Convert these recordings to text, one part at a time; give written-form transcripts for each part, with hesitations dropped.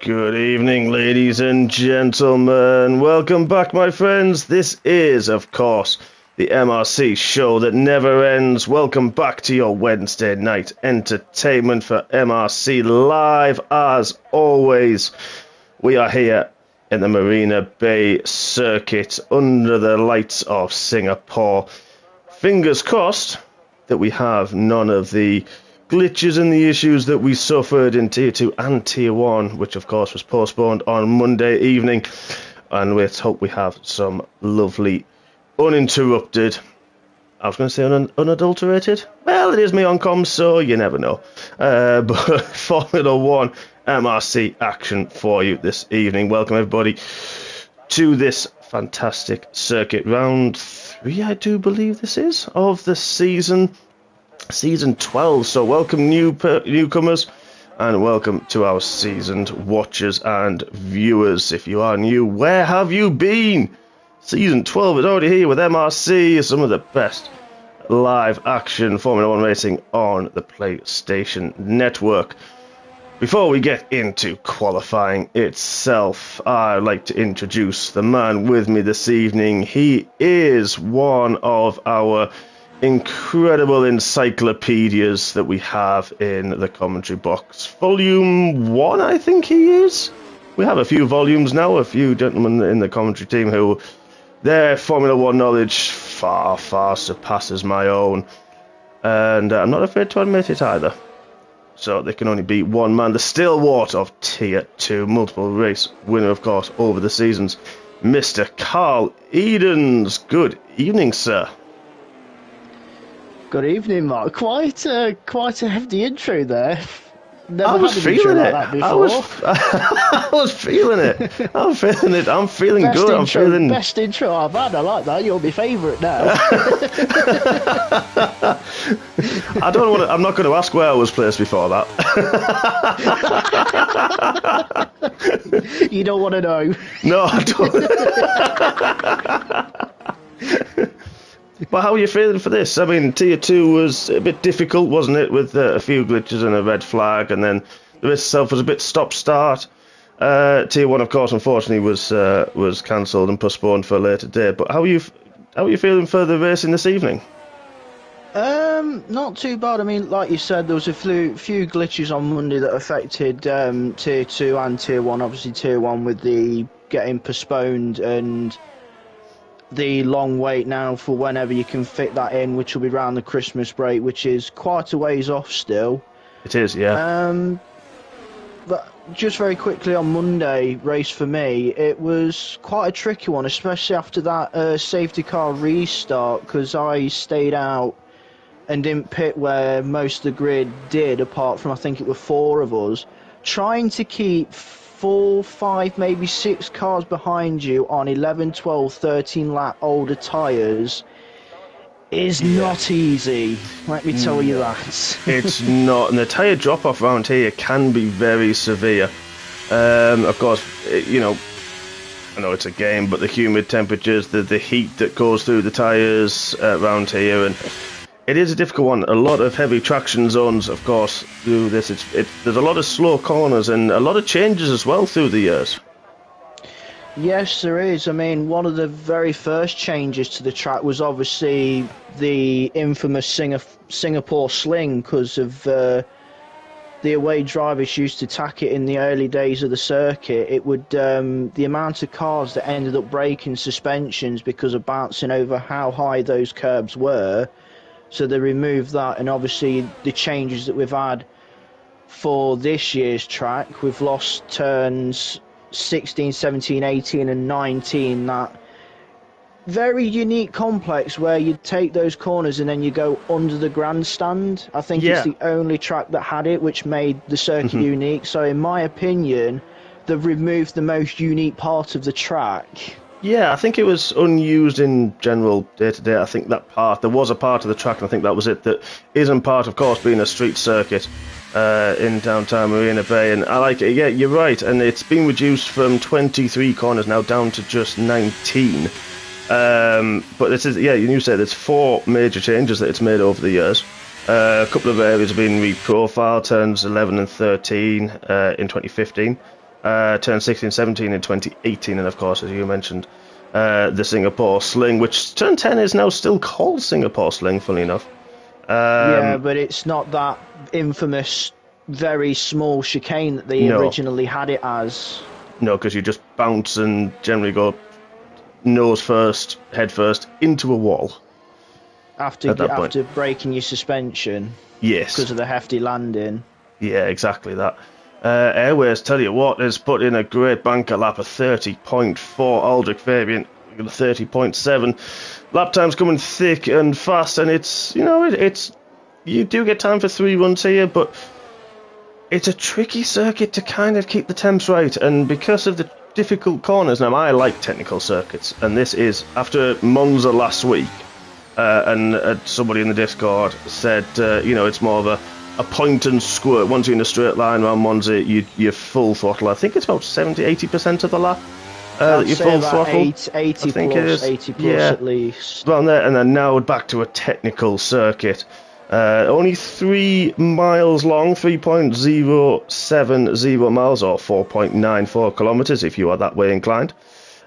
Good evening, ladies and gentlemen. Welcome back, my friends. This is, of course, the MRC show that never ends. Welcome back to your Wednesday night entertainment for MRC Live. As always, we are here in the Marina Bay circuit under the lights of Singapore. Fingers crossed that we have none of the glitches and the issues that we suffered in Tier 2 and Tier 1, which of course was postponed on Monday evening. And let's hope we have some lovely, uninterrupted, I was going to say unadulterated? Well, it is me on comms, so you never know. But Formula 1 MRC action for you this evening. Welcome everybody to this fantastic circuit. Round 3, I do believe this is, of the season 12. So welcome newcomers, and welcome to our seasoned watchers and viewers. If you are new, where have you been? Season 12 is already here with MRC, some of the best live action Formula 1 racing on the PlayStation Network. Before we get into qualifying itself, I'd like to introduce the man with me this evening. He is one of our incredible encyclopedias that we have in the commentary box. Volume 1, I think he is. We have a few volumes now, a few gentlemen in the commentary team who their Formula 1 knowledge far, far surpasses my own. And I'm not afraid to admit it either. So there can only be one man, the stalwart of Tier 2, multiple race winner, of course, over the seasons, Mr. Carl Edens. Good evening, sir. Good evening, Mark. Quite a hefty intro there. Never I was had an feeling intro it. like that before. I was feeling it. I'm feeling it. I'm feeling Best good. Intro, I'm feeling. best intro I've had. I like that. You're my favourite now. I don't want to. I'm not going to ask where I was placed before that. You don't want to know. No, I don't. But how are you feeling for this? I mean, Tier 2 was a bit difficult, wasn't it, with a few glitches and a red flag, and then the race itself was a bit stop-start. Tier 1, of course, unfortunately, was cancelled and postponed for a later date. But how are you feeling for the racing this evening? Not too bad. I mean, like you said, there was a few glitches on Monday that affected Tier 2 and Tier 1. Obviously, Tier 1 with the getting postponed and the long wait now for whenever you can fit that in, which will be around the Christmas break, which is quite a ways off still. It is, yeah. But just very quickly on Monday race for me, it was quite a tricky one, especially after that safety car restart, because I stayed out and didn't pit where most of the grid did, apart from I think it were 4 of us, trying to keep 4, 5, maybe 6 cars behind you on 11, 12, 13 lap older tyres is not easy. Let me tell you that. It's not, and the tyre drop-off around here can be very severe. Of course, I know it's a game, but the humid temperatures, the heat that goes through the tyres around here, and it is a difficult one. A lot of heavy traction zones, of course, do this. There's a lot of slow corners and a lot of changes as well through the years. Yes, there is. I mean, one of the very first changes to the track was obviously the infamous Singapore sling, because of the away drivers used to tack it in the early days of the circuit. It would the amount of cars that ended up breaking suspensions because of bouncing over how high those curbs were. So they removed that, and obviously the changes that we've had for this year's track, we've lost turns 16, 17, 18 and 19, that very unique complex where you take those corners and then you go under the grandstand. I think it's the only track that had it, which made the circuit unique. So in my opinion, they've removed the most unique part of the track. Yeah, I think it was unused in general day-to-day. I think that part, there was a part of the track, and I think that was it, that isn't part, of course, being a street circuit in downtown Marina Bay. And I like it. Yeah, you're right. And it's been reduced from 23 corners now down to just 19. But this is, you said there's 4 major changes that it's made over the years. A couple of areas have been reprofiled, turns 11 and 13 in 2015. Turn 16, 17 in 2018, and of course, as you mentioned, the Singapore Sling, which turn 10 is now still called Singapore Sling, funny enough. Yeah, but it's not that infamous, very small chicane that they originally had it as. No, because you just bounce and generally go nose first, head first, into a wall. After breaking your suspension. Yes. Because of the hefty landing. Yeah, exactly that. Airways, tell you what, has put in a great banker lap of 30.4. Aldrich Fabian, 30.7. Lap time's coming thick and fast, and it's, you do get time for 3 runs here, but it's a tricky circuit to kind of keep the temps right, and because of the difficult corners, now I like technical circuits, and this is, after Monza last week, and somebody in the Discord said, it's more of a point and squirt. Once you're in a straight line around Monza, you're full throttle. I think it's about 70-80% of the lap. You're full throttle. 80 plus at least. Around there, and then now back to a technical circuit. Only 3 miles long, 3.070 miles, or 4.94 kilometres if you are that way inclined.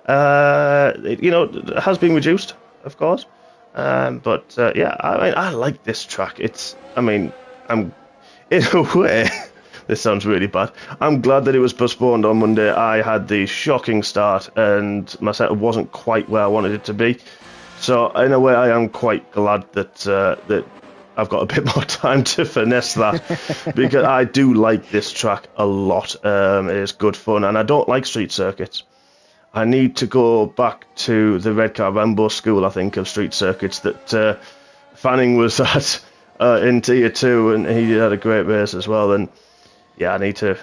It has been reduced, of course. I like this track. I'm in a way, this sounds really bad. I'm glad that it was postponed on Monday. I had the shocking start and my setup wasn't quite where I wanted it to be. So in a way, I am quite glad that I've got a bit more time to finesse that because I do like this track a lot. It is good fun, and I don't like street circuits. I need to go back to the Red Car Rambo school, I think, of street circuits that Fanning was at in Tier 2, and he had a great race as well. And yeah, I need to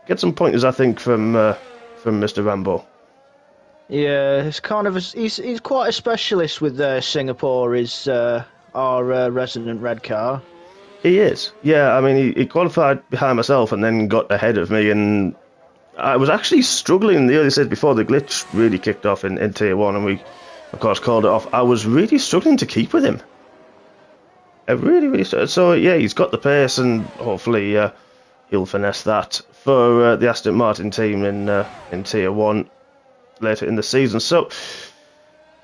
get some pointers, I think, from Mr. Rambo. Yeah, it's kind of he's quite a specialist with Singapore. Is our resident red car. He is. Yeah, I mean, he qualified behind myself and then got ahead of me, and I was actually struggling in the early stage before the glitch really kicked off in Tier 1, and we, of course, called it off. I was really struggling to keep with him. I really struggled. So, yeah, he's got the pace, and hopefully he'll finesse that for the Aston Martin team in Tier 1 later in the season. So,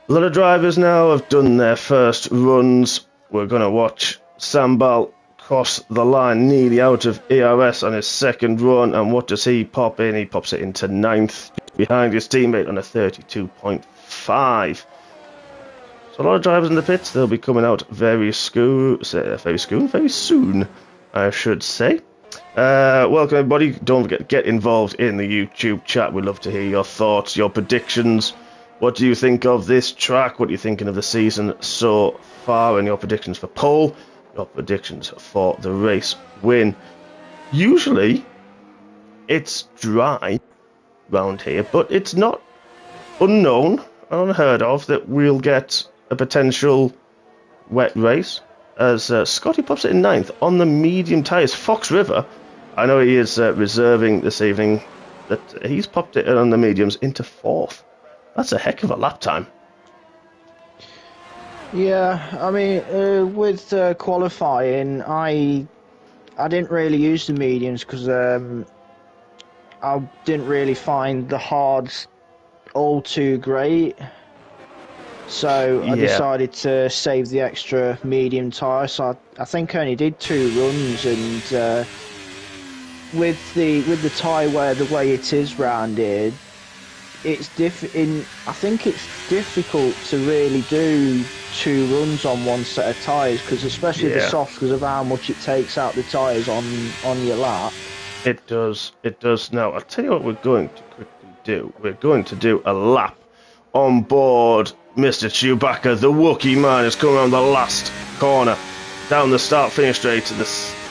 a lot of drivers now have done their first runs. We're going to watch Sambal cross the line nearly out of ERS on his second run, and what does he pop in? He pops it into 9th behind his teammate on a 32.5. So a lot of drivers in the pits. They'll be coming out very soon, I should say. Welcome everybody. Don't forget to get involved in the YouTube chat. We'd love to hear your thoughts, your predictions. What do you think of this track? What are you thinking of the season so far? And your predictions for pole, your predictions for the race win. Usually, it's dry round here, but it's not unknown, unheard of, that we'll get a potential wet race. As Scotty pops it in 9th on the medium tyres. Fox River, I know he is reserving this evening, that he's popped it in on the mediums into 4th. That's a heck of a lap time. Yeah, I mean, with qualifying, I didn't really use the mediums because I didn't really find the hards all too great. So I decided to save the extra medium tyre. So I think I only did 2 runs, and with the tyre wear the way it is rounded, I think it's difficult to really do 2 runs on one set of tyres, because especially the softs, because of how much it takes out the tyres on your lap. It does. Now, I'll tell you what we're going to quickly do. We're going to do a lap on board Mr. Chewbacca. The Wookiee man is coming around the last corner, down the start-finish straight to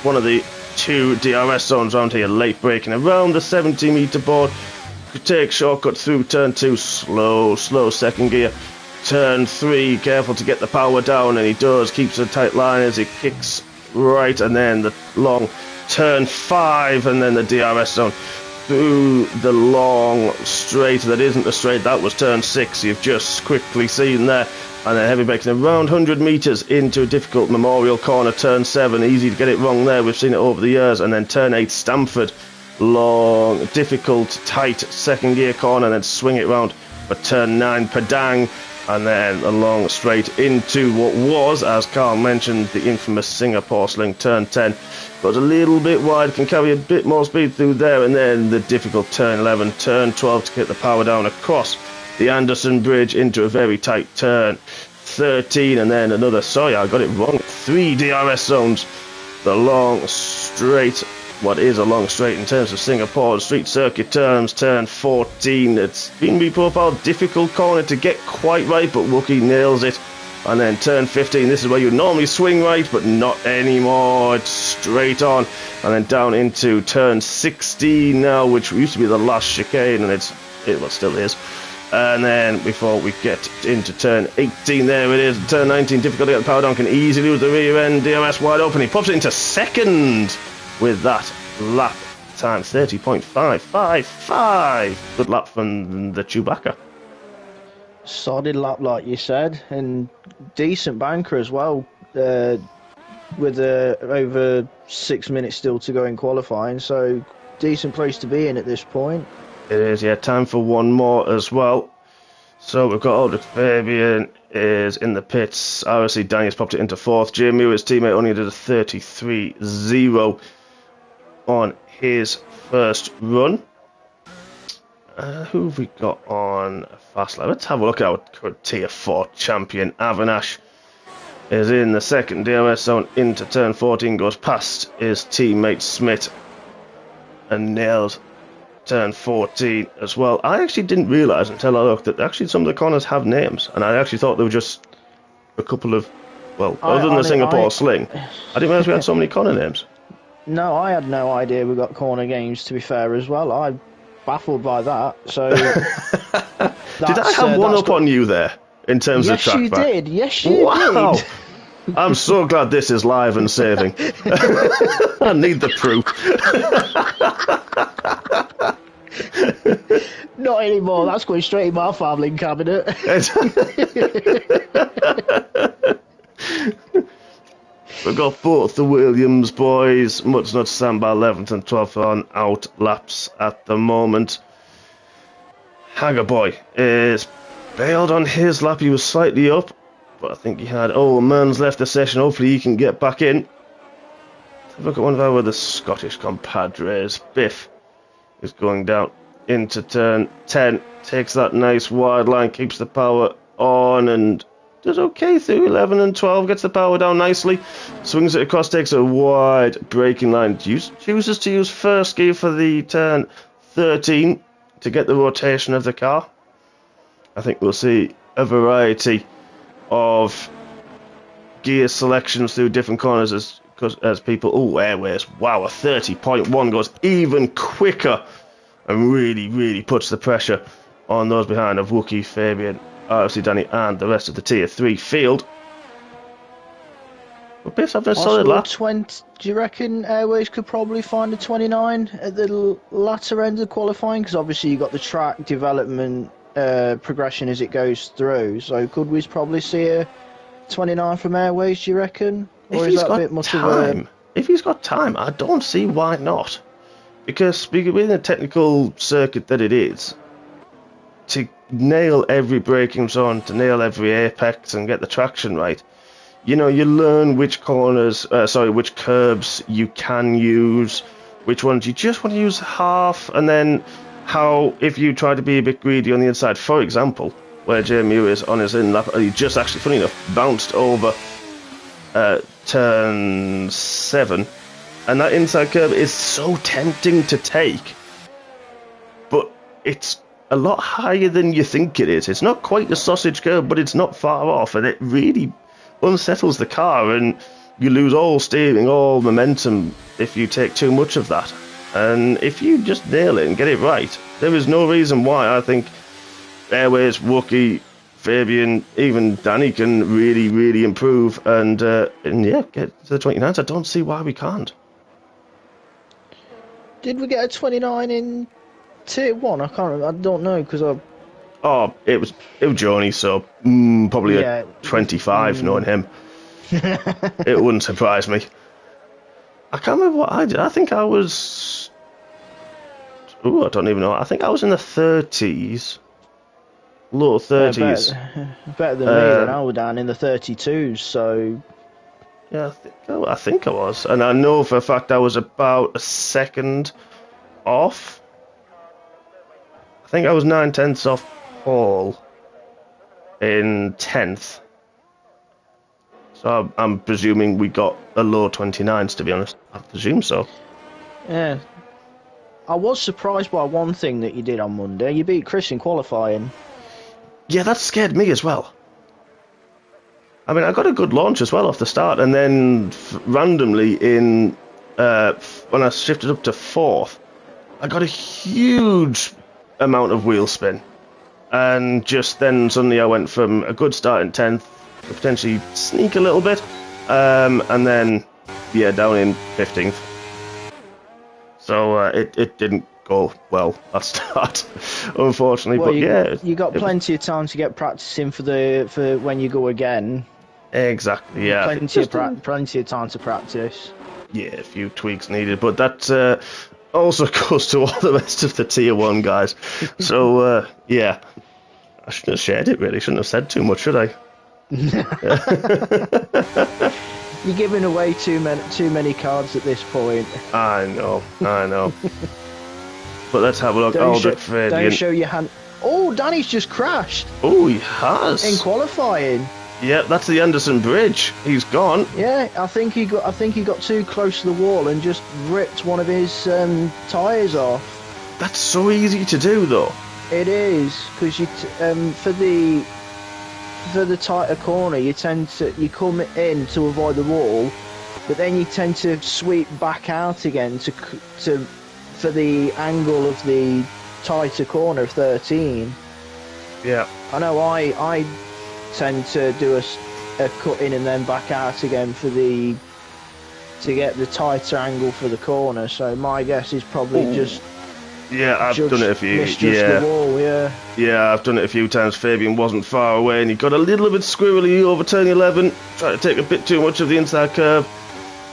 one of the 2 DRS zones around here, late braking around the 70-metre board. Take shortcut through turn 2, slow second gear. Turn 3, careful to get the power down, and he does, keeps a tight line as he kicks right, and then the long turn 5, and then the DRS zone through the long straight that isn't a straight. That was turn 6, you've just quickly seen there. And then heavy braking around 100 metres into a difficult Memorial corner, turn 7, easy to get it wrong there, we've seen it over the years. And then turn 8, Stamford, long, difficult, tight second gear corner, and then swing it round for turn 9, Padang, and then a long straight into what was, as Carl mentioned, the infamous Singapore sling, turn 10. Got a little bit wide, can carry a bit more speed through there, and then the difficult turn 11, turn 12 to get the power down across the Anderson Bridge into a very tight turn 13, and then another, sorry, I got it wrong, 3 DRS zones. The long straight, what is a long straight in terms of Singapore street circuit terms, turn 14. It's been reprofiled, difficult corner to get quite right, but Wookie nails it. And then turn 15, this is where you normally swing right, but not anymore. It's straight on. And then down into turn 16 now, which used to be the last chicane, and it still is. And then before we get into turn 18, there it is. Turn 19, difficult to get the power down, can easily lose the rear end. DRS wide open. He pops it into second with that lap time, 30.555. Good lap from the Chewbacca. Solid lap, like you said, and decent banker as well, with over 6 minutes still to go in qualifying, so decent place to be in at this point. It is, yeah. Time for one more as well. So we've got Aldrich Fabian is in the pits. RSC Daniels popped it into fourth. Jay Muir, his teammate, only did a 33.0 on his first run. Who have we got on fast lap? Let's have a look at our current Tier 4 champion. Avinash is in the second DRS zone into turn 14, goes past his teammate Smith and nails turn 14 as well. I actually didn't realise until I looked that actually some of the corners have names, and I actually thought they were just a couple of, well, other than the Singapore sling, I didn't realise we had so many corner names. No, I had no idea we got corner games, to be fair, as well. I'm baffled by that. So did I have one up on you there in terms of track back? Yes, you did. I'm so glad this is live and saving. I need the proof. Not anymore. That's going straight in my filing cabinet. We've got both the Williams boys. Much not stand by 11th and 12th on out laps at the moment. Hager boy is bailed on his lap. He was slightly up, but I think he had, Mern's left the session. Hopefully he can get back in. Let's have a look at one of our other Scottish compadres. Biff is going down into turn 10. Takes that nice wide line, keeps the power on, and does okay through 11 and 12. Gets the power down nicely. Swings it across, takes a wide braking line. Chooses to use first gear for the turn 13 to get the rotation of the car. I think we'll see a variety of gear selections through different corners as people, airways, wow, a 30.1 goes even quicker and really puts the pressure on those behind of Wookie, Fabian, RFC Danny and the rest of the Tier 3 field. But Biff's having a solid lap. 20, do you reckon Airways could probably find a 29 at the latter end of qualifying? Because obviously you've got the track development progression as it goes through, so could we probably see a 29 from Airways, do you reckon? Or is that a bit much of a... If he's got time, I don't see why not. Because within the technical circuit that it is, to nail every braking zone, to nail every apex and get the traction right, you learn which which curbs you can use, which ones you just want to use half, and then how, if you try to be a bit greedy on the inside, for example, where Jay Muir is on his in lap, he just actually, funny enough, bounced over turn 7, and that inside curve is so tempting to take, but it's a lot higher than you think it is. It's not quite a sausage curve, but it's not far off, and it really unsettles the car, and you lose all steering, all momentum if you take too much of that. And if you just nail it and get it right, there is no reason why I think Airways, Wookie, Fabian, even Danny can really improve and get to the 29s. I don't see why we can't. Did we get a 29 in Tier 1? I can't remember. I don't know, because I... Oh, it was Joni, so probably a 25 knowing him. It wouldn't surprise me. I can't remember what I did. I think I was Ooh, I don't even know. I think I was in the 30s. Low 30s. Better than me, then. I was down in the 32s, so... Yeah, I think I was. And I know for a fact I was about a second off. I think I was 9/10 off Paul in 10th. So I'm presuming we got a low 29s, to be honest. I presume so. Yeah. I was surprised by one thing that you did on Monday. You beat Chris in qualifying. Yeah, that scared me as well. I mean, I got a good launch as well off the start, and then randomly when I shifted up to 4th, I got a huge amount of wheel spin. And just then suddenly I went from a good start in 10th to potentially sneak a little bit, and then, yeah, down in 15th. So it didn't go well that start, unfortunately. Well, but yeah, you got plenty of time to get practicing for when you go again. Exactly. Yeah, Plenty of time to practice. Yeah, a few tweaks needed, but that also goes to all the rest of the Tier 1 guys. So yeah, I shouldn't have shared it really. Shouldn't have said too much, should I? You're giving away too many cards at this point. I know. But let's have a look. Don't show your hand. Oh, Danny's just crashed. Oh, he has. In qualifying. Yeah, that's the Anderson Bridge. He's gone. Yeah, I think he got too close to the wall and just ripped one of his tyres off. That's so easy to do, though. It is, because for the tighter corner, you come in to avoid the wall, but then you tend to sweep back out again for the angle of the tighter corner of 13. Yeah. I know I tend to do a cut in and then back out again to get the tighter angle for the corner. So my guess is probably just. Yeah, I've done it a few. The wall, yeah, I've done it a few times. Fabian wasn't far away, and he got a little bit squirrely over turn 11. Tried to take a bit too much of the inside curve.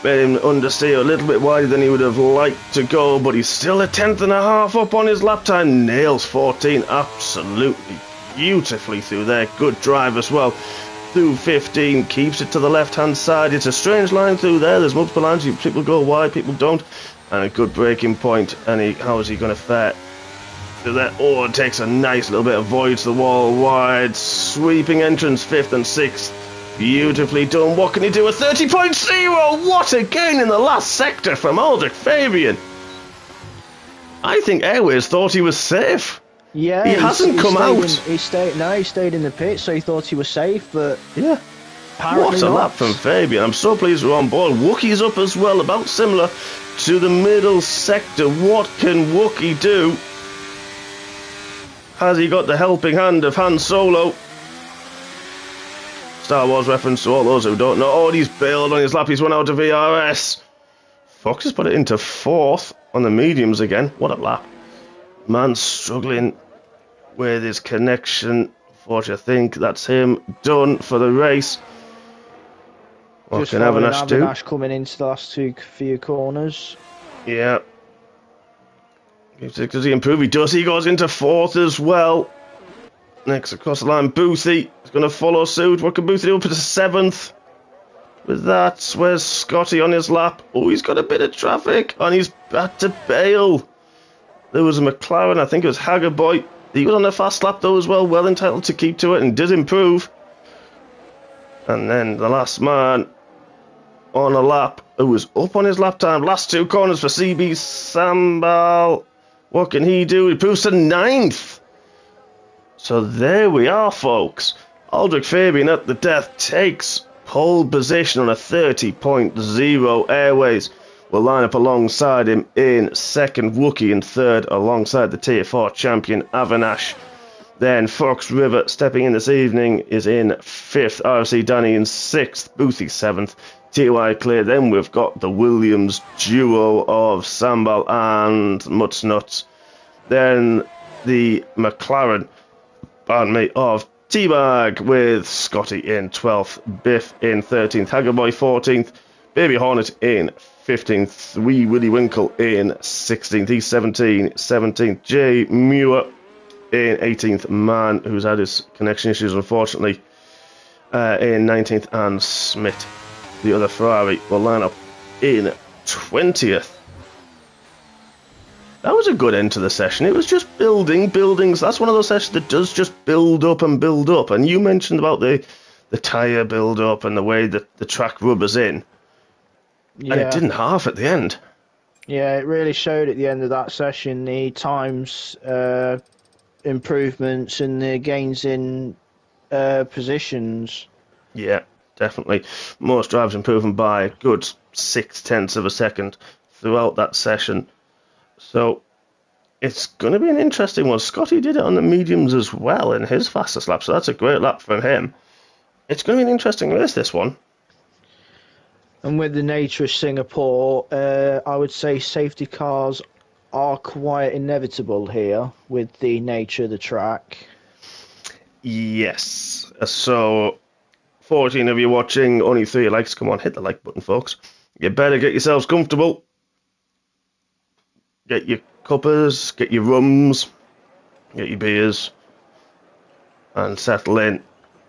Made him understeer a little bit wider than he would have liked to go, but he's still a 10.5 up on his lap time. Nails 14 absolutely beautifully through there. Good drive as well. Through 15, keeps it to the left-hand side. It's a strange line through there. There's multiple lines. People go wide, people don't. And a good braking point. And how is he going to fare through there? Oh, it takes a nice little bit, avoids the wall wide. Sweeping entrance, 5th and 6th. Beautifully done. What can he do? A 30.0. What a gain in the last sector from Aldrich Fabian. I think Airways thought he was safe. Yeah, he hasn't come out. He stayed in the pit, so he thought he was safe, but yeah. What a lap from Fabian. I'm so pleased we're on board. Wookie's up as well, about similar to the middle sector. What can Wookie do? Has he got the helping hand of Han Solo? Star Wars reference to all those who don't know. Oh, he's bailed on his lap. He's run out of VRS. Fox has put it into 4th on the mediums again. What a lap. Man struggling with his connection. Fortunately, I think that's him done for the race. What can Avinash do? Avinash coming into the last few corners. Yeah. Does he improve? He does. He goes into 4th as well. Next across the line, Boothie is going to follow suit. What can Boothie do? Up to 7th. With that, where's Scotty on his lap? Oh, he's got a bit of traffic, and he's had to bail. There was a McLaren, I think it was Haggerboy. He was on a fast lap though as well, well entitled to keep to it, and did improve. And then the last man on a lap who was up on his lap time. Last 2 corners for CB Sambal. What can he do? He improves to 9th. So there we are, folks. Aldrich Fabian at the death takes pole position on a 30.0. Airways will line up alongside him in 2nd. Wookie in 3rd alongside the Tier 4 champion Avinash. Then Fox River stepping in this evening is in 5th. RFC Danny in 6th. Boothie 7th. TY clear. Then we've got the Williams duo of Sambal and Mutsnuts. Then the McLaren, of T-Bag with Scotty in 12th. Biff in 13th. Haggerboy 14th. Baby Hornet in 15th, Wee Willie Winkle in 16th, he's 17th, Jay Muir in 18th, Man, who's had his connection issues, unfortunately, in 19th, and Smith, the other Ferrari, will line up in 20th. That was a good end to the session. It was just buildings. That's one of those sessions that does just build up. And you mentioned about the tyre build up and the way that the track rubbers in. Yeah. And it didn't half at the end. Yeah, it really showed at the end of that session the times improvements and the gains in positions. Yeah, definitely. Most drivers improving by a good 0.6 of a second throughout that session. So it's going to be an interesting one. Scotty did it on the mediums as well in his fastest lap, so that's a great lap from him. It's going to be an interesting race, this one. And with the nature of Singapore, I would say safety cars are quite inevitable here with the nature of the track. Yes. So 14 of you watching, only 3 likes. Come on, hit the like button, folks. You better get yourselves comfortable. Get your cuppers, get your rums, get your beers, and settle in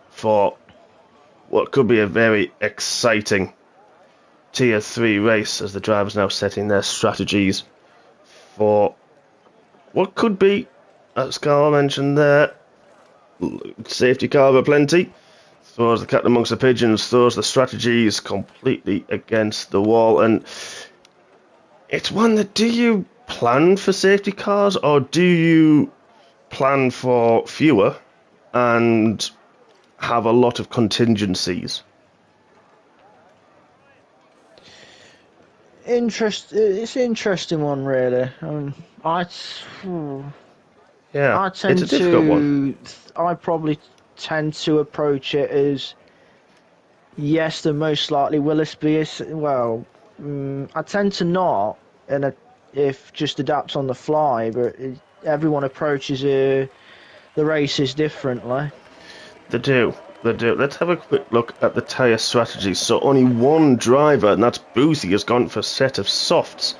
for what could be a very exciting Tier 3 race as the drivers now setting their strategies for what could be, as Carl mentioned there, safety car aplenty. Throws the cat amongst the pigeons, throws the strategies completely against the wall. And it's one that, do you plan for safety cars or do you plan for fewer and have a lot of contingencies? It's an interesting one, really. I tend it's a difficult one. I probably tend to approach it as, yes, the most likely will this be I tend to not, and if just adapts on the fly, but everyone approaches the races differently. They do. Let's have a quick look at the tyre strategy. So only one driver, and that's Boothie, has gone for a set of softs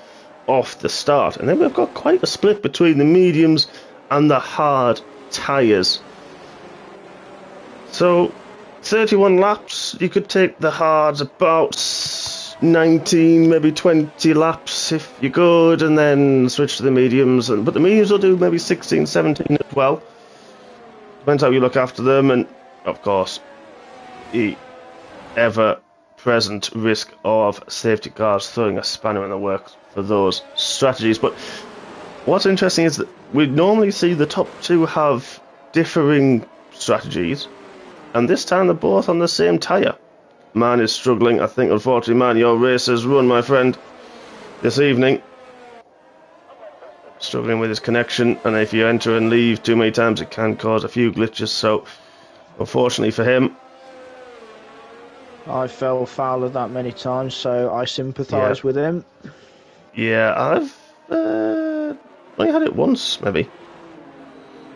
off the start. And then we've got quite a split between the mediums and the hard tyres. So 31 laps, you could take the hards about 19, maybe 20 laps if you're good, and then switch to the mediums. But the mediums will do maybe 16, 17 as well. Depends how you look after them, and of course, the ever-present risk of safety cars throwing a spanner in the works for those strategies. But what's interesting is that we normally see the top 2 have differing strategies, and this time they're both on the same tyre. Man is struggling. I think, unfortunately, Man, your race has run, my friend, this evening. Struggling with his connection, and if you enter and leave too many times, it can cause a few glitches. So, unfortunately for him, I fell foul of that many times, so I sympathise with him. Yeah, I've only had it once, maybe.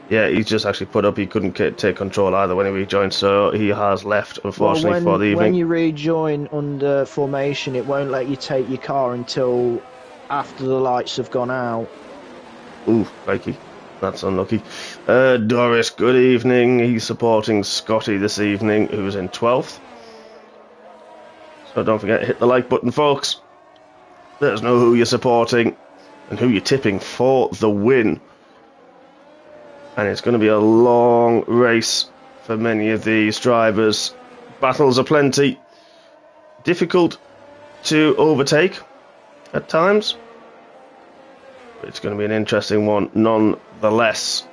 Yeah, he's just actually put up he couldn't take control either when he rejoined, so he has left, unfortunately, for the evening. When you rejoin under formation, it won't let you take your car until after the lights have gone out. Ooh, crikey. That's unlucky. Doris, good evening. He's supporting Scotty this evening, who's in 12th. So don't forget to hit the like button, folks. Let us know who you're supporting and who you're tipping for the win. And it's going to be a long race for many of these drivers. Battles are plenty. Difficult to overtake at times. But it's going to be an interesting one nonetheless,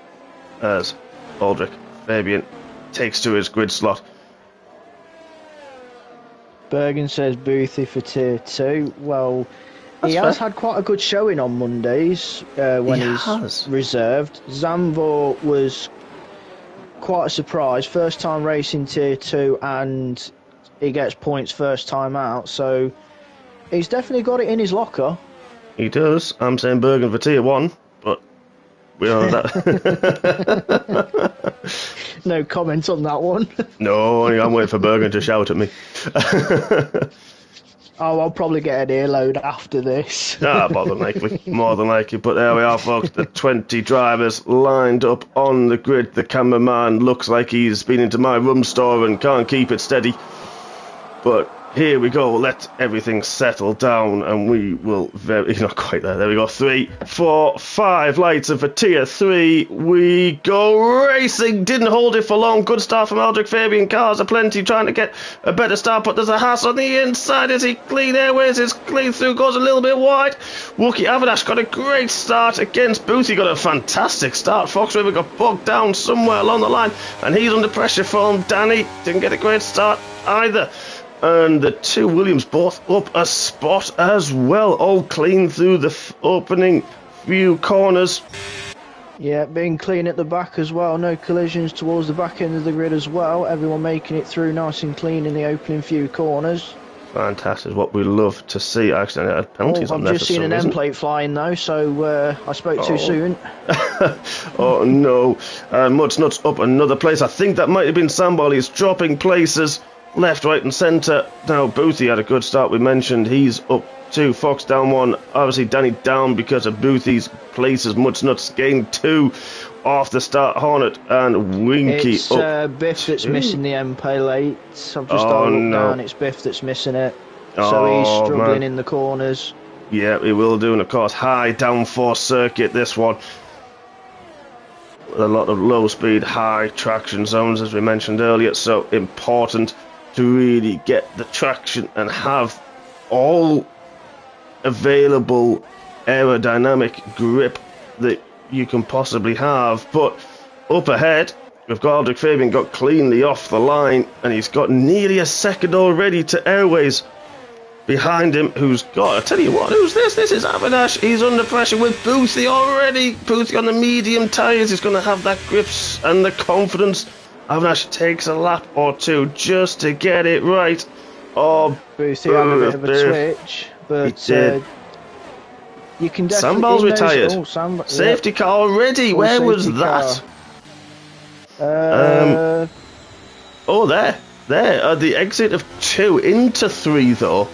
as Aldrich Fabian takes to his grid slot. Bergen says Boothie for Tier 2. Well, That's he has fair. had quite a good showing on Mondays when he's reserved. Zambor was quite a surprise. First time racing Tier 2 and he gets points first time out. So he's definitely got it in his locker. He does. I'm saying Bergen for Tier 1, but we know that. No comment on that one. No, I'm waiting for Bergen to shout at me. Oh, I'll probably get an earload after this. More than likely. More than likely. But there we are, folks. The 20 drivers lined up on the grid. The cameraman looks like he's been into my room store and can't keep it steady. But here we go. Let everything settle down and we will he's not quite there. There we go. 3, 4, 5 lights. And for tier 3, we go racing. Didn't hold it for long. Good start from Aldrich Fabian. Cars aplenty trying to get a better start. But there's a Haas on the inside. Is he clean airways? Is clean through. Goes a little bit wide. Wookie Avinash got a great start against Boothie. Got a fantastic start. Fox River got bogged down somewhere along the line. And he's under pressure from Danny. Didn't get a great start either. And the two Williams both up a spot as well, all clean through the opening few corners. Yeah, being clean at the back as well. No collisions towards the back end of the grid as well. Everyone making it through nice and clean in the opening few corners. Fantastic, what we love to see. Actually, I had penalties on there. I've just seen an end plate flying though, so I spoke too soon. Oh no, Mud's Nuts up another place. I think that might have been Sambal. He's dropping places. Left, right and centre. Now Boothie had a good start. We mentioned he's up 2. Fox down 1. Obviously Danny down because of Boothie's places. Much Nuts gained 2 off the start. Hornet and Winky it's, up. Biff that's missing the M plate. I've just had a look down. It's Biff that's missing it. So he's struggling in the corners. Yeah, he will do. And of course, high downforce circuit. This one. A lot of low speed, high traction zones, as we mentioned earlier. So important to really get the traction and have all available aerodynamic grip that you can possibly have. But up ahead, we've got Aldrich Fabian got cleanly off the line, and he's got nearly a second already to Airways behind him, who's got, I tell you what, who's this? This is Avinash. He's under pressure with Boothie already. Boothie on the medium tyres. He's going to have that grips and the confidence. Avinash takes a lap or two just to get it right. Oh, Boothie had a bit of a twitch, but you can definitely... Sambal's retired. Safety car already. Where was that? Oh, there. The exit of 2 into 3, though.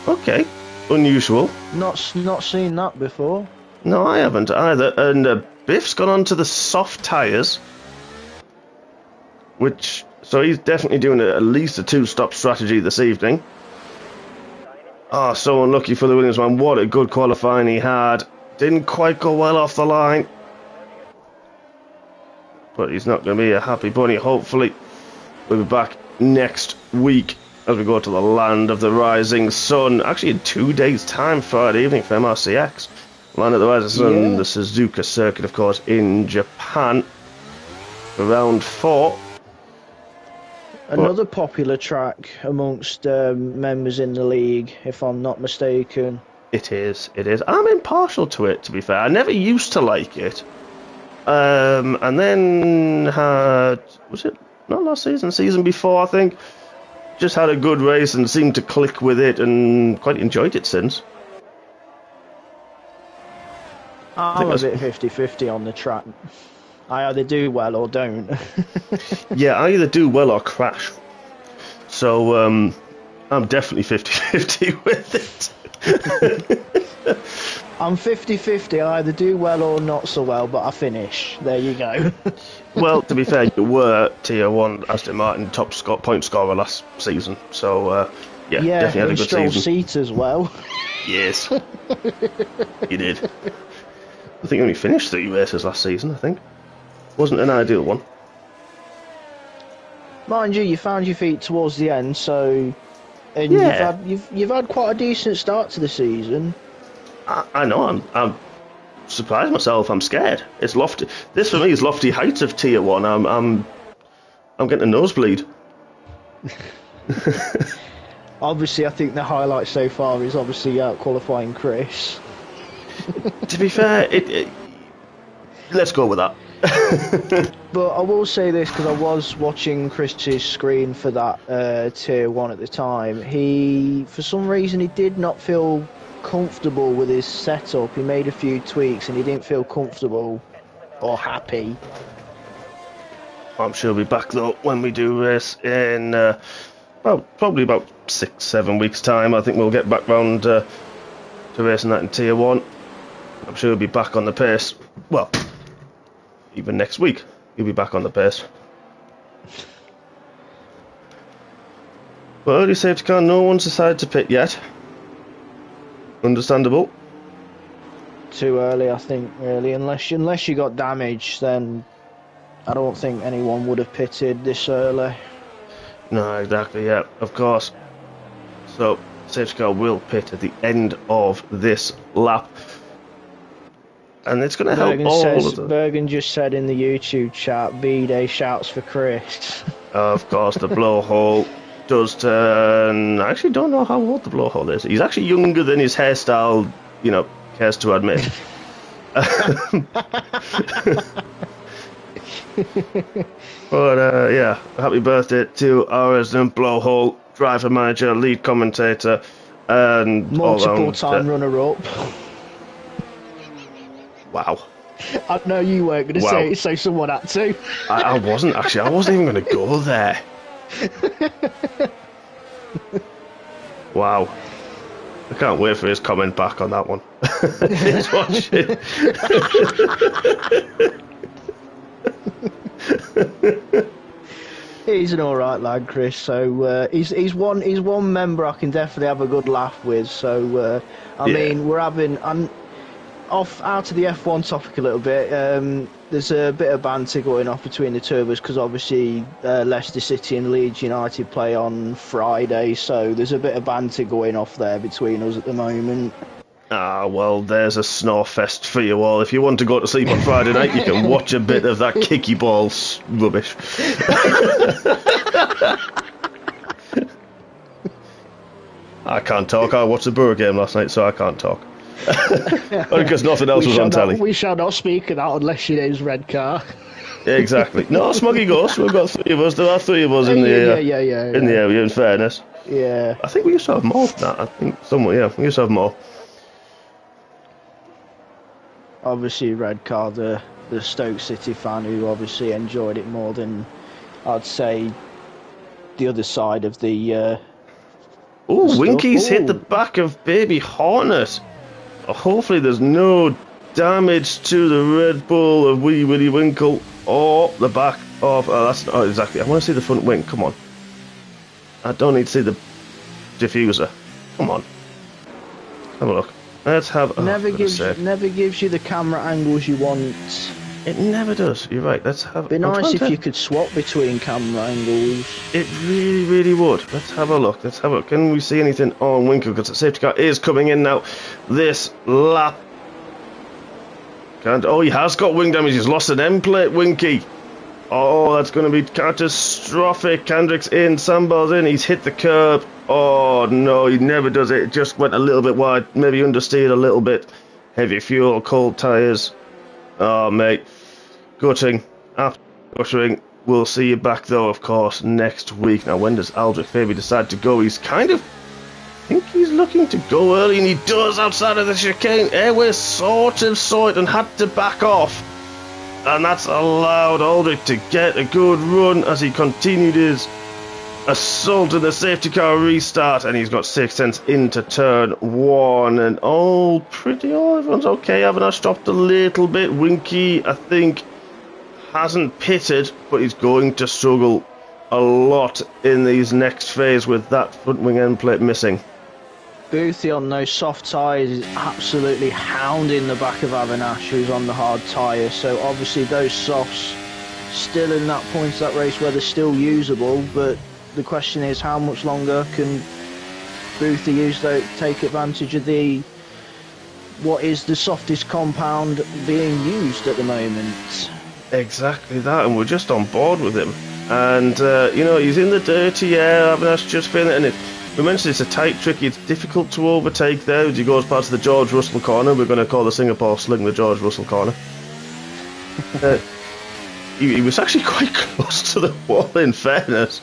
Okay, unusual. Not seen that before. No, I haven't either. And Biff's gone on to the soft tyres. So he's definitely doing at least a 2-stop strategy this evening. Oh, so unlucky for the Williams man. What a good qualifying he had. Didn't quite go well off the line. But he's not going to be a happy bunny. Hopefully, we'll be back next week as we go to the land of the rising sun. Actually, in 2 days' time, Friday evening for MRCX. Land of the rising sun, the Suzuka circuit, of course, in Japan. Round 4. Another popular track amongst members in the league, if I'm not mistaken. It is. I'm impartial to it, to be fair. I never used to like it. And then had... Was it not last season? Season before, I think. Just had a good race and seemed to click with it and quite enjoyed it since. I'm a bit 50-50 on the track. I either do well or don't. Yeah, I either do well or crash. So, I'm definitely 50-50 with it. I'm 50-50. I either do well or not so well, but I finish. There you go. Well, to be fair, you were Tier 1 Aston Martin top point scorer last season. So, yeah, definitely had a good season. Seat as well. Yes. You did. I think you only finished 3 races last season, I think. Wasn't an ideal one. Mind you, you found your feet towards the end, so... And you've had quite a decent start to the season. I know, I'm surprised myself. I'm scared. It's lofty. This for me is lofty heights of Tier 1. I'm getting a nosebleed. Obviously, I think the highlight so far is obviously out qualifying Chris. To be fair, let's go with that. But I will say this, because I was watching Chris's screen for that Tier 1 at the time. For some reason, he did not feel comfortable with his setup. He made a few tweaks and he didn't feel comfortable or happy. I'm sure he'll be back though when we do race in probably about 6-7 weeks' time, I think we'll get back round to racing that in Tier 1. I'm sure he'll be back on the pace. Well, even next week, he'll be back on the pace. Well, early safety car, no one's decided to pit yet. Understandable. Too early, I think, really. Unless you got damage, then I don't think anyone would have pitted this early. No, exactly, yeah, of course. So, safety car will pit at the end of this lap. And it's going to help all of them. Bergen just said in the YouTube chat, B-Day shouts for Chris. Of course, the blowhole does turn... I actually don't know how old the blowhole is. He's actually younger than his hairstyle, you know, cares to admit. But, yeah, happy birthday to our resident blowhole, driver, manager, lead commentator, and multiple-time runner-up. Wow. I know you weren't going to say it, so someone had to. I wasn't, actually. I wasn't even going to go there. Wow. I can't wait for his comment back on that one. He's watching. He's an alright lad, Chris, so he's one member I can definitely have a good laugh with, so I mean, we're having... out of the F1 topic a little bit, there's a bit of banter going off between the two of us because obviously Leicester City and Leeds United play on Friday, so there's a bit of banter going off there between us at the moment. Ah, well, there's a snore fest for you all. If you want to go to sleep on Friday night, you can watch a bit of that kicky ball rubbish. I can't talk. I watched the Borough game last night, so I can't talk. Because nothing else was on telly. We shall not speak of that unless your name's Red Car. Exactly. No, Smuggy Ghost. We've got three of us. There are three of us in the area. In fairness, yeah. I think we used to have more than that. I think somewhere. Yeah, we used to have more. Obviously, Red Car, the Stoke City fan who obviously enjoyed it more than I'd say the other side of the. Oh, Winky's hit the back of Baby Hornet. Hopefully there's no damage to the Red Bull of Wee Willie Winkle or the back of... that's not exactly... I want to see the front wing. Come on. I don't need to see the diffuser. Come on. Have a look. Let's have... never gives you the camera angles you want. It never does. You're right. Let's have... It'd be nice if you could swap between camera angles. It really, really would. Let's have a look. Let's have a look. Can we see anything on Winkle? Because the safety car is coming in now. This lap. Oh, he has got wing damage. He's lost an end plate, Winky. Oh, that's going to be catastrophic. Kendrick's in. Sambal's in. He's hit the curb. Oh, no, he never does it. It just went a little bit wide. Maybe understeered a little bit. Heavy fuel, cold tyres. Oh, mate. Gutting. After guttering. We'll see you back, though, of course, next week. Now, when does Aldrich Fabi decide to go? He's kind of... I think he's looking to go early, and he does outside of the chicane. Airways sort of saw it and had to back off. And that's allowed Aldrich to get a good run as he continued his assault in the safety car restart. And he's got 6/10 into turn 1. And everyone's okay. Avinash dropped a little bit. Winky, I think, hasn't pitted, but he's going to struggle a lot in these next phase with that front wing end plate missing. Boothie on those soft tyres is absolutely hounding the back of Avinash, who's on the hard tyre. So obviously those softs still in that point of that race where they're still usable, but the question is how much longer can Boothie take advantage of what is the softest compound being used at the moment. Exactly that, and we're just on board with him. And, he's in the dirty air, Avinash just feeling it. We mentioned it's a tight, tricky, it's difficult to overtake there as he goes past the George Russell corner. We're going to call the Singapore Sling the George Russell corner. He was actually quite close to the wall, in fairness,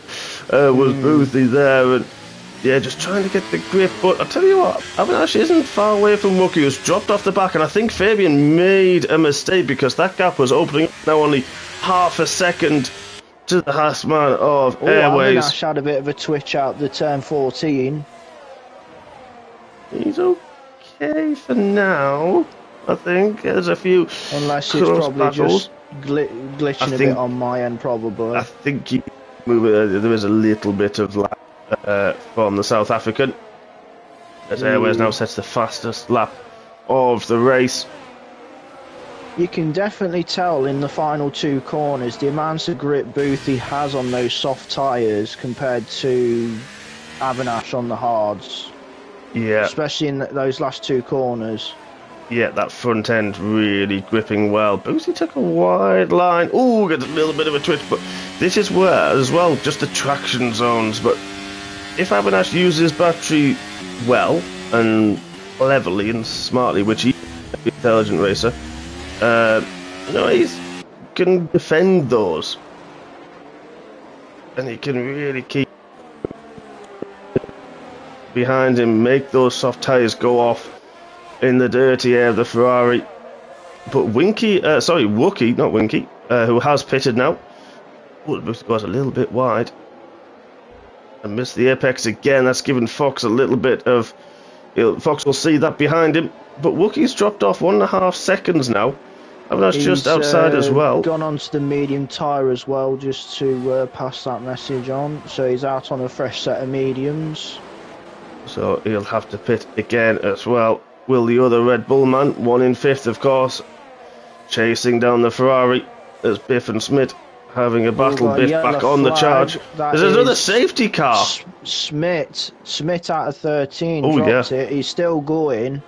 was Boothie there. And, yeah, just trying to get the grip. But I'll tell you what, Avinash isn't far away from Wookie, who's dropped off the back. And I think Fabian made a mistake because that gap was opening up now only half a second to the Hassman of Oh, Airways. Avinash had a bit of a twitch out the turn 14. He's okay for now, I think. There's a few Unless it's close probably battles. just glitching a bit on my end, probably. I think he there is a little bit of lap from the South African, as Airways now sets the fastest lap of the race. You can definitely tell in the final two corners the amount of grip Boothie has on those soft tyres compared to Avinash on the hards. Yeah. Especially in those last two corners. Yeah, that front end really gripping well. Boothie took a wide line. Ooh, gets a little bit of a twitch, but this is where, as well, just the traction zones. But if Avinash uses battery well and cleverly and smartly, which he's an intelligent racer, he can defend those, and he can really keep behind him, make those soft tyres go off in the dirty air of the Ferrari. But Wookie, not Winky, who has pitted now, goes a little bit wide and missed the apex again. That's given Fox a little bit of. Fox will see that behind him, but Wookie's dropped off 1.5 seconds now. And that's just outside as well. Gone onto the medium tyre as well, just to pass that message on. So he's out on a fresh set of mediums. So he'll have to pit again as well. Will the other Red Bull man, 1 in 5th of course, chasing down the Ferrari as Biff and Smith having a battle. Biff back on the charge. There's another safety car. Smith out of 13, dropped it. He's still going.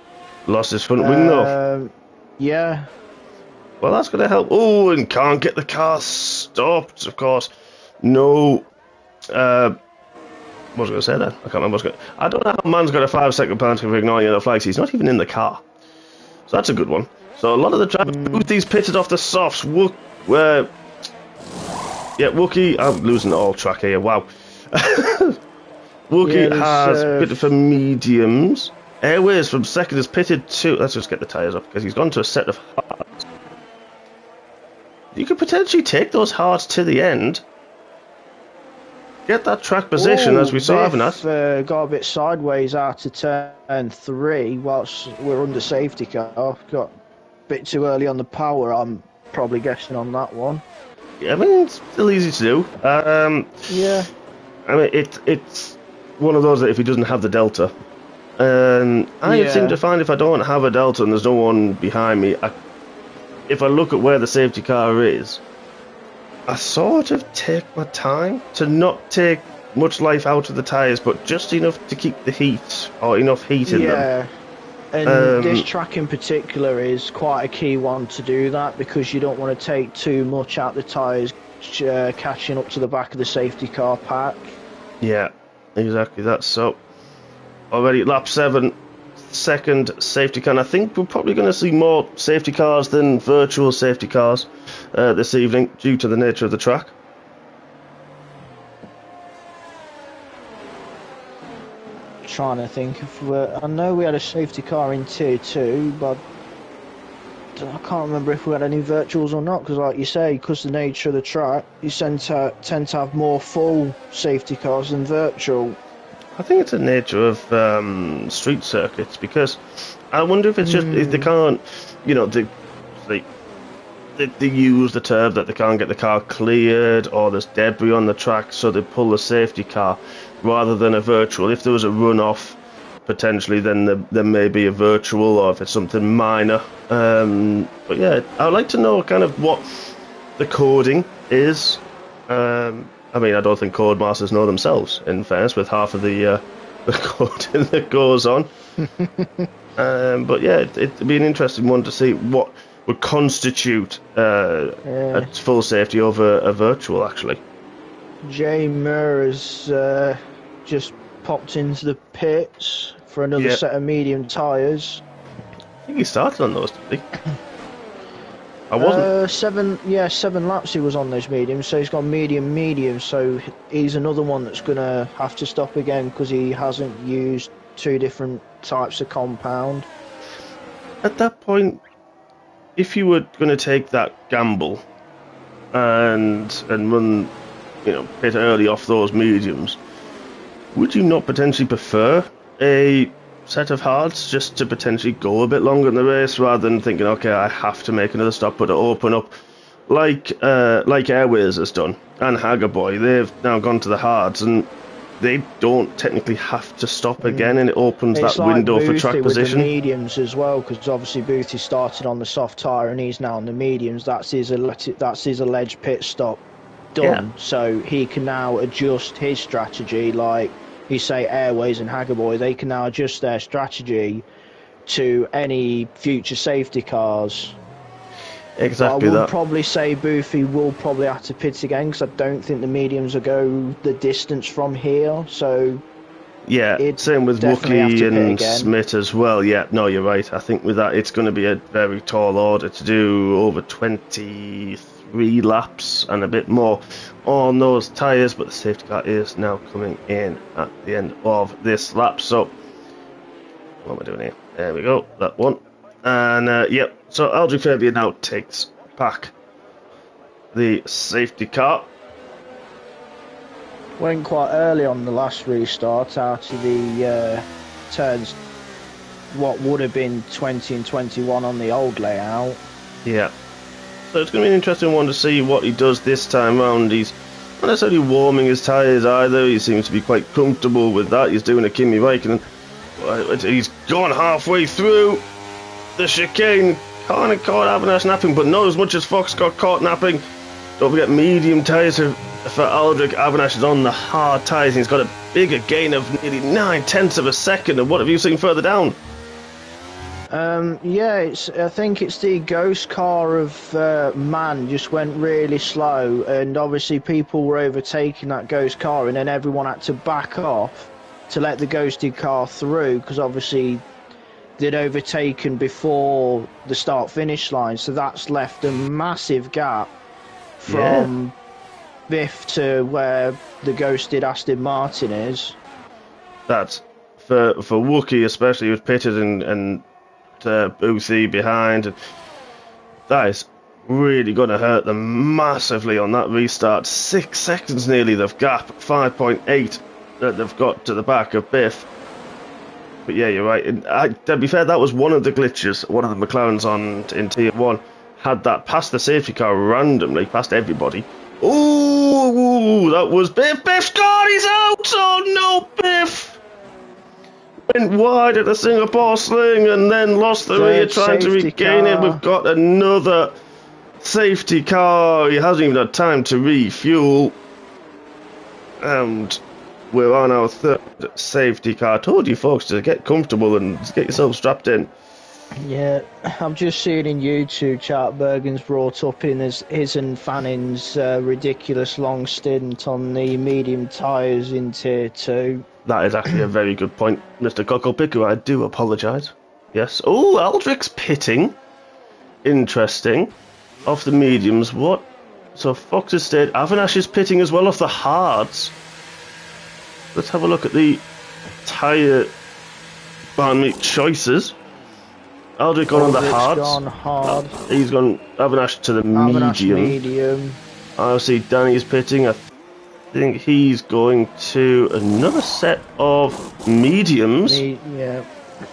Lost his front wing though. Yeah. Well, that's going to help. Oh, and can't get the car stopped, of course. No. What was I going to say then? I can't remember what's going to... I don't know how man's got a 5-second penalty for ignoring yellow flags. He's not even in the car. So that's a good one. So a lot of the drivers, Boothie's pitted off the softs. Wookie... I'm losing all track here. Wow. Wookie has pitted for mediums. Airways from second has pitted to... Let's just get the tyres up, because he's gone to a set of hards. You could potentially take those hards to the end. Get that track position, as we saw Avinash. Got a bit sideways out to turn 3 whilst we're under safety car. Got a bit too early on the power, I'm probably guessing on that one. Yeah, I mean, it's still easy to do. Yeah. I mean, it's one of those that if he doesn't have the delta... I seem to find if I don't have a delta and there's no one behind me, if I look at where the safety car is, I sort of take my time to not take much life out of the tyres, but just enough to keep the heat, or enough heat in them. Yeah, and this track in particular is quite a key one to do that, because you don't want to take too much out the tyres, catching up to the back of the safety car pack. Yeah, exactly that. So, already lap 7, second safety car. And I think we're probably going to see more safety cars than virtual safety cars this evening due to the nature of the track. Trying to think if I know we had a safety car in tier 2, but I can't remember if we had any virtuals or not, because like you say, because the nature of the track, you tend to have more full safety cars than virtual. I think it's the nature of street circuits, because I wonder if it's just if they can't, they use the term that they can't get the car cleared, or there's debris on the track, so they pull the safety car rather than a virtual. If there was a runoff, potentially, then there may be a virtual, or if it's something minor. But yeah, I'd like to know kind of what the coding is. I mean, I don't think Codemasters know themselves, in fairness, with half of the coding that goes on. But yeah, it'd be an interesting one to see what would constitute a full safety over a virtual, actually. Jay Moore has just popped into the pits for another set of medium tyres. I think he started on those, didn't he? I wasn't. 7 laps he was on those mediums, so he's got medium, so he's another one that's going to have to stop again because he hasn't used 2 different types of compound. At that point, if you were going to take that gamble and run pit early off those mediums, would you not potentially prefer a set of hards just to potentially go a bit longer in the race rather than thinking, okay, I have to make another stop, but to open up like Airways has done and Haggerboy? They've now gone to the hards and they don't technically have to stop again, and it opens it's that like window for Boothie track with position. the mediums as well, because obviously Boothie started on the soft tyre and he's now on the mediums. That's his alleged pit stop done. Yeah. So he can now adjust his strategy, like you say Airways and Haggerboy, they can now adjust their strategy to any future safety cars. Exactly I would that. probably say Boothie will probably have to pit again, because I don't think the mediums will go the distance from here. So Yeah, same with definitely have Wookie to pit and again. Smith as well. Yeah, no, you're right. I think with that, it's going to be a very tall order to do over 23 laps and a bit more on those tyres, but the safety car is now coming in at the end of this lap. So, what am I doing here? There we go, that one. And, yep, so Aldrich Fabian now takes back the safety car. Went quite early on the last restart out of the turns, what would have been 20 and 21 on the old layout. Yeah. So it's going to be an interesting one to see what he does this time round. He's not necessarily warming his tyres either. He seems to be quite comfortable with that. He's doing a Kimi Raikkonen. He's gone halfway through the chicane. Kind of caught Avinash napping, but not as much as Fox got caught napping. Don't forget, medium tyres for Aldrich. Avinash is on the hard tyres. He's got a bigger gain of nearly 9/10 of a second. And what have you seen further down? Yeah, I think it's the ghost car of Man just went really slow, and obviously people were overtaking that ghost car, and then everyone had to back off to let the ghosted car through, because obviously they'd overtaken before the start-finish line, so that's left a massive gap from Biff to where the ghosted Aston Martin is. That's for Wookie especially, who's pitted and Boothie behind, and that is really going to hurt them massively on that restart. 6 seconds nearly they've gap, 5.8 that they've got to the back of Biff. But yeah, you're right. And to be fair, that was one of the glitches. One of the McLarens in Tier 1 had that past the safety car randomly, past everybody. Ooh, that was Biff. Biff's gone, he's out! Oh no, Biff! Went wide at the Singapore sling and then lost the rear trying to regain it. We've got another safety car. He hasn't even had time to refuel. And we're on our third safety car. I told you folks to get comfortable and get yourself strapped in. Yeah, I'm just seeing in YouTube chat Bergen's brought up in his and Fanning's ridiculous long stint on the medium tyres in Tier 2. That is actually a very good point, Mr. Cocklepicker. I do apologise. Yes. Oh, Aldrich's pitting. Interesting. Off the mediums. What? So Fox has stayed. Avinash is pitting as well off the hards. Let's have a look at the tyre choices. Aldrich gone on the hards. Gone hard. He's gone Avinash to the Avinash medium. I see Danny's pitting. I think he's going to another set of mediums. Yeah.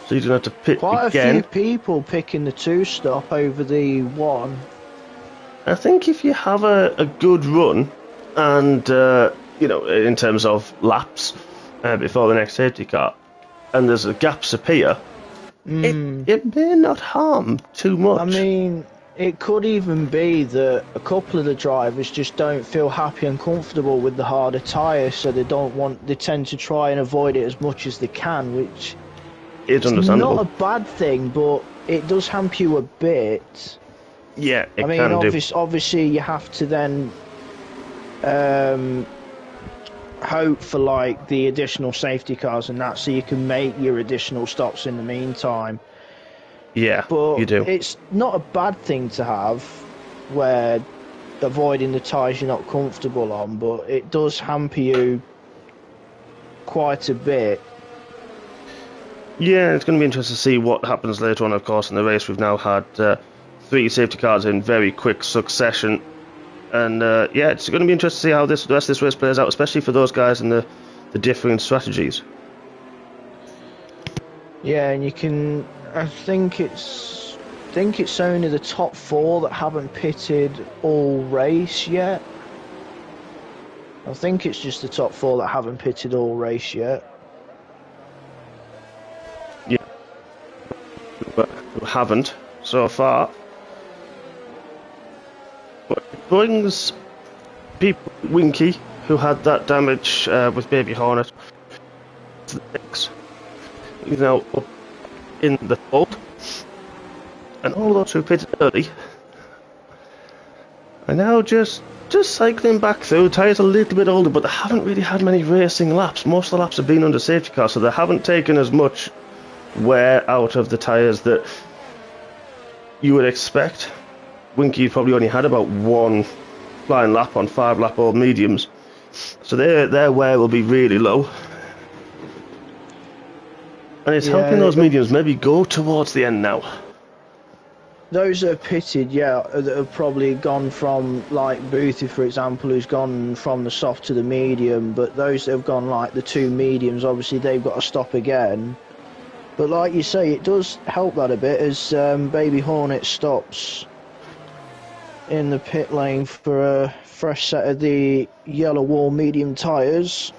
So he's going to have to pit Quite again. a few people picking the 2-stop over the 1. I think if you have a good run and, in terms of laps before the next safety car, and there's a gaps appear, it may not harm too much. I mean, it could even be that a couple of the drivers just don't feel happy and comfortable with the harder tyres, so they tend to try and avoid it as much as they can, which it's understandable. Not a bad thing, but it does hamper you a bit. Yeah, it I mean, can do. Obviously you have to then hope for like the additional safety cars and that, so you can make your additional stops in the meantime. Yeah, but you do. It's not a bad thing to have, where avoiding the tyres you're not comfortable on, but it does hamper you quite a bit. Yeah, it's going to be interesting to see what happens later on, of course, in the race. We've now had 3 safety cars in very quick succession. And yeah, it's going to be interesting to see how the rest of this race plays out, especially for those guys and the differing strategies. Yeah, and you can. I think it's only the top 4 that haven't pitted all race yet. I think it's just the top 4 that haven't pitted all race yet. Yeah, but who haven't so far. But it brings people, Winky, who had that damage with Baby Hornet, to the mix. He's now up in the fold. And all those who pitted early are now just cycling back through. Tyres a little bit older, but they haven't really had many racing laps. Most of the laps have been under safety car, so they haven't taken as much wear out of the tyres that you would expect. Winky probably only had about 1 flying lap on 5-lap-old mediums, so their wear will be really low. And it's helping those mediums maybe go towards the end now. Those that have pitted, that have probably gone from, like Boothie, for example, who's gone from the soft to the medium, but those that have gone like the 2 mediums, obviously they've got to stop again. But like you say, it does help that a bit as Baby Hornet stops in the pit lane for a fresh set of the yellow wall medium tyres.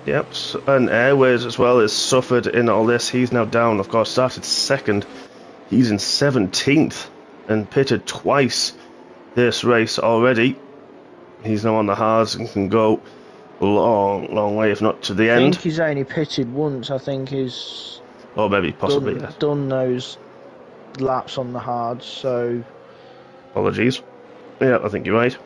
Yep, and Airways as well has suffered in all this. He's now down, of course, started second. He's in 17th and pitted twice this race already. He's now on the hards and can go a long way, if not to the end. I think he's only pitted once. I think he's maybe, possibly, done those laps on the hards, so... Apologies. Yeah, I think you're right.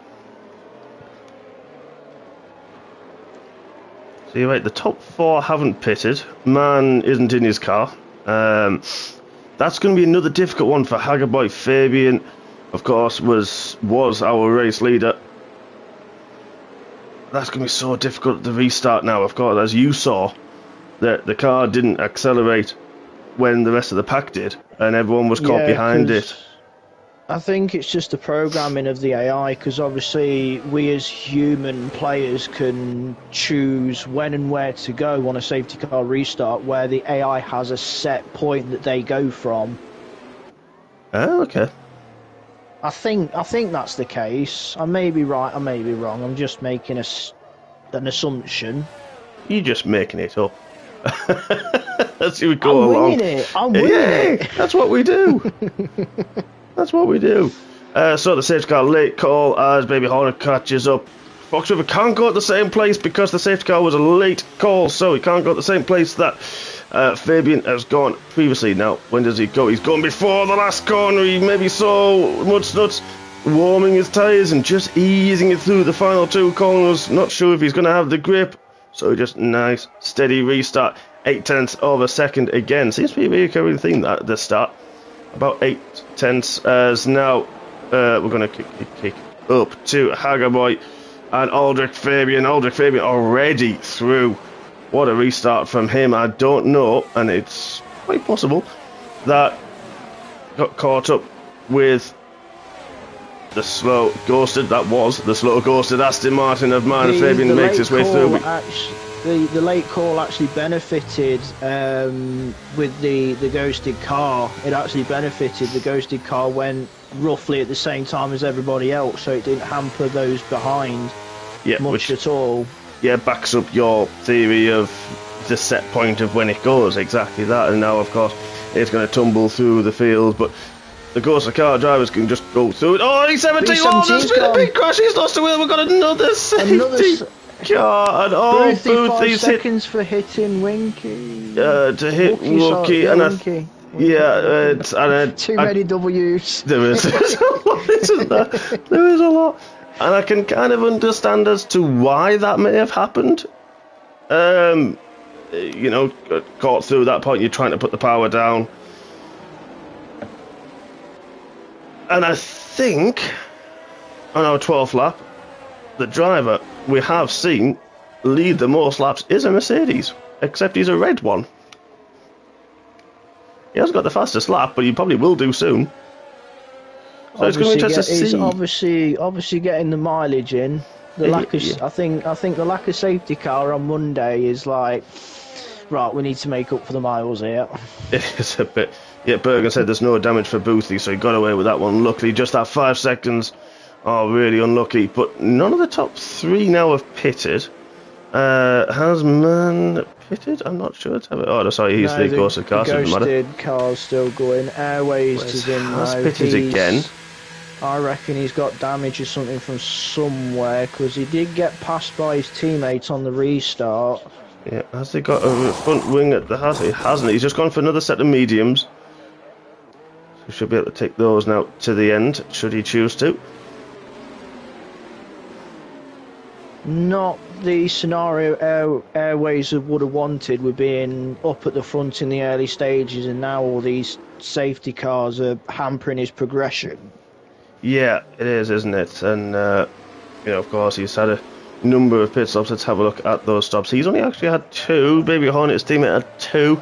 So you're right, the top 4 haven't pitted. Man isn't in his car. That's going to be another difficult one for Haggerboy. Fabian, of course, was our race leader. That's going to be so difficult to restart now, of course. As you saw, the car didn't accelerate when the rest of the pack did, and everyone was caught behind it. I think it's just the programming of the AI, because obviously we as human players can choose when and where to go on a safety car restart, where the AI has a set point that they go from. Oh, okay. I think that's the case. I may be right, I may be wrong. I'm just making an assumption. You're just making it up. As you go along. I'm winging it. That's what we do. That's what we do. So the safety car late call as Baby Hornet catches up. Fox River can't go at the same place because the safety car was a late call, so he can't go at the same place that Fabian has gone previously. Now, when does he go? He's gone before the last corner. He maybe saw Mudsnuts warming his tyres and just easing it through the final 2 corners. Not sure if he's going to have the grip. So just nice, steady restart. 0.8 of a second again. Seems to be a recurring theme at the start. About 0.8 as now we're going to kick up to Haggerboy and Aldrich Fabian. Aldrich Fabian already through. What a restart from him. I don't know, and it's quite possible that got caught up with the slow ghosted. That was the slow ghosted Aston Martin of mine. Fabian makes his way through. The late call actually benefited with the ghosted car. It actually benefited. The ghosted car went roughly at the same time as everybody else, so it didn't hamper those behind much at all. Yeah, backs up your theory of the set point of when it goes. Exactly that. And now, of course, it's going to tumble through the field, but the ghosted car drivers can just go through it. Oh, he's 17. Oh, there's been a big crash. He's lost a wheel. We've got another safety car, and Boothie 5 seconds hit for hitting Winky. To hit Wookie, and Winky. Too many W's. There is a lot, isn't there? There is a lot, and I can kind of understand as to why that may have happened. You know, caught through that point. You're trying to put the power down, and I think on our 12th lap, the driver we have seen lead the most laps is a Mercedes, except he's a red one. He hasn't got the fastest lap, but he probably will do soon. So it's going to be interesting to He's see. obviously getting the mileage in. The lack of, I think the lack of safety car on Monday is like, right, we need to make up for the miles here. It's a bit. Yeah, Bergen said there's no damage for Boothie, so he got away with that one. Luckily, just that 5 seconds. Oh, really unlucky. But none of the top 3 now have pitted. Has Man pitted? I'm not sure. Oh, no, sorry, he's the ghosted car, so it doesn't matter. Ghosted car's still going. Airways is in Has now. pitted again. I reckon he's got damage or something from somewhere, because he did get passed by his teammates on the restart. Yeah, has he got a front wing at the house? He hasn't. He's just gone for another set of mediums. So he should be able to take those now to the end, should he choose to. Not the scenario Airways would have wanted, with being up at the front in the early stages, and now all these safety cars are hampering his progression. Yeah, it is, isn't it? And, of course, he's had a number of pit stops. Let's have a look at those stops. He's only actually had 2. Baby Hornet's teammate had 2.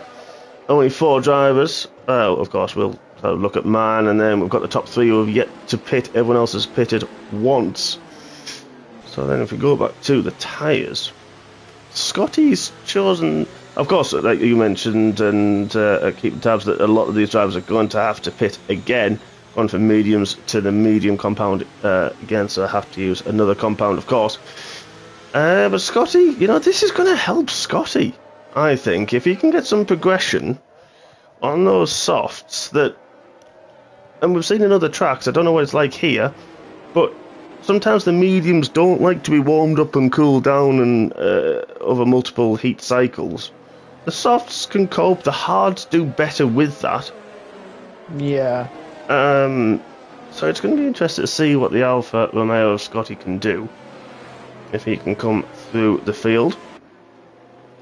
Only 4 drivers. Of course, we'll have a look at Man, and then we've got the top 3 who have yet to pit. Everyone else has pitted once. So then if we go back to the tyres, Scotty's chosen, of course, like you mentioned, and keeping tabs, that a lot of these drivers are going to have to pit again. Gone from mediums to the medium compound again, so I have to use another compound, of course. But Scotty, this is going to help Scotty, I think, if he can get some progression on those softs that, and we've seen in other tracks, I don't know what it's like here, but sometimes the mediums don't like to be warmed up and cooled down and over multiple heat cycles. The softs can cope, the hards do better with that. Yeah. So it's going to be interesting to see what the Alfa Romeo of Scotty can do, if he can come through the field,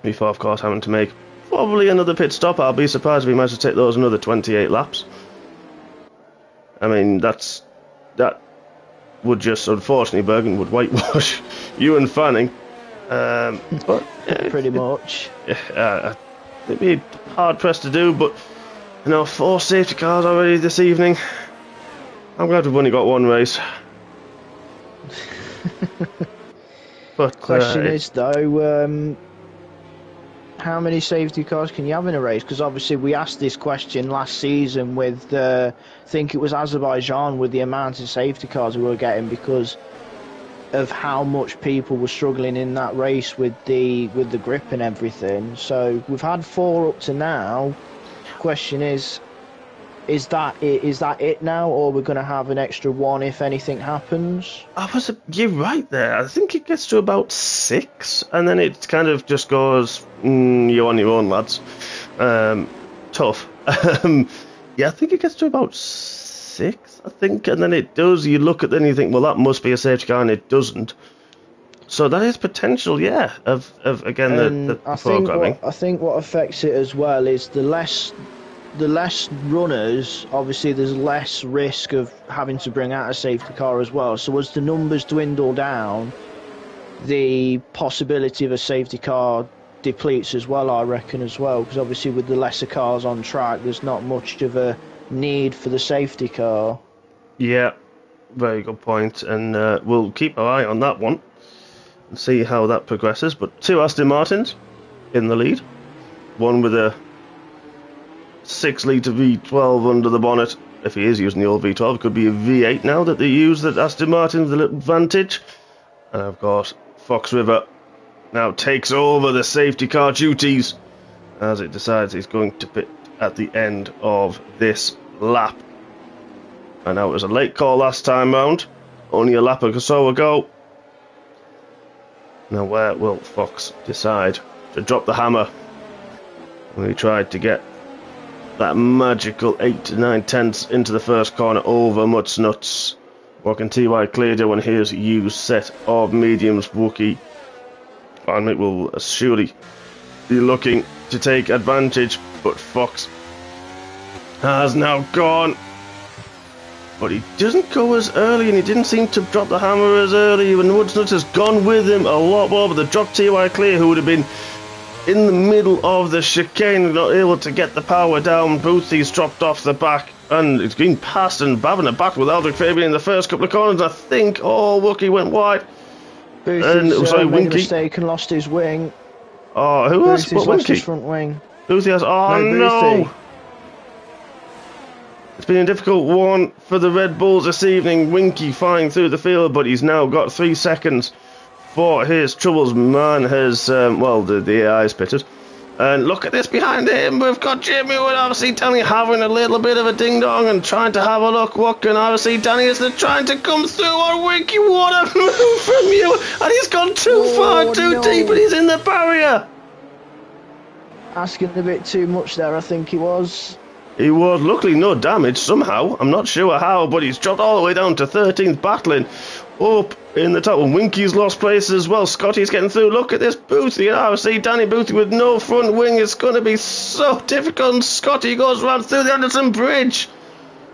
before, of course, having to make probably another pit stop. I'll be surprised if he manages to take those another 28 laps. I mean, that would just, unfortunately, Bergen would whitewash you and Fanning. But pretty much. It'd be hard pressed to do, but 4 safety cars already this evening. I'm glad we've only got 1 race. But question is though, how many safety cars can you have in a race? Because obviously we asked this question last season with, I think it was Azerbaijan, with the amount of safety cars we were getting, because of how much people were struggling in that race with the grip and everything. So we've had 4 up to now. Question is that it now, or we're going to have an extra 1 if anything happens? You're right there. I think it gets to about 6, and then it kind of just goes, you're on your own, lads. Tough. Yeah, I think it gets to about 6, I think, and then it does. You look at it and you think, well, that must be a safety car, and it doesn't. So that is potential, yeah, of again, the programming. I think what affects it as well is the less runners, obviously there's less risk of having to bring out a safety car as well. So as the numbers dwindle down, the possibility of a safety car depletes as well, I reckon, as well, because obviously with the lesser cars on track, there's not much of a need for the safety car. Yeah, very good point, and we'll keep our eye on that one and see how that progresses. But 2 Aston Martins in the lead, one with a 6-litre V12 under the bonnet. If he is using the old V12, it could be a V8 now that they use, that Aston Martin, the little Vantage. And of course, Fox River now takes over the safety car duties as it decides he's going to pit at the end of this lap. And now it was a late call last time round, only a lap or so ago. Now where will Fox decide to drop the hammer? We tried to get that magical 8 to 9 tenths into the first corner over Mutts Nuts. What can TY Clear do on his used set of mediums? Wookie and it will surely be looking to take advantage, but Fox has now gone. But he doesn't go as early, and he didn't seem to drop the hammer as early. And Woods Nuts has gone with him a lot more, but the drop TY Clear, who would have been in the middle of the chicane, not able to get the power down. Boothie's dropped off the back and it's been passed and having a battle with Aldrich Fabian in the first couple of corners. I think, Wookie went wide. Booth And has sorry, made a Winky. mistake and lost his wing. Oh, who Booth has? has What, lost Winky? his front wing. Boothie has. Oh, No, no! Boothie. It's been a difficult one for the Red Bulls this evening. Winky flying through the field, but he's now got 3 seconds for his troubles. Man has, the AI is pitted. And look at this behind him. We've got Jimmy with RC Danny having a little bit of a ding-dong and trying to have a look. What can RC Danny is trying to come through on Winky? What a move from you! And he's gone too far, too deep, and he's in the barrier. Asking a bit too much there, I think he was. He was. Luckily no damage somehow. I'm not sure how, but he's dropped all the way down to 13th, battling up in the top. And Winky's lost place as well. Scotty's getting through. Look at this Boothie. RC Danny Boothie with no front wing. It's going to be so difficult. And Scotty goes round through the Anderson Bridge.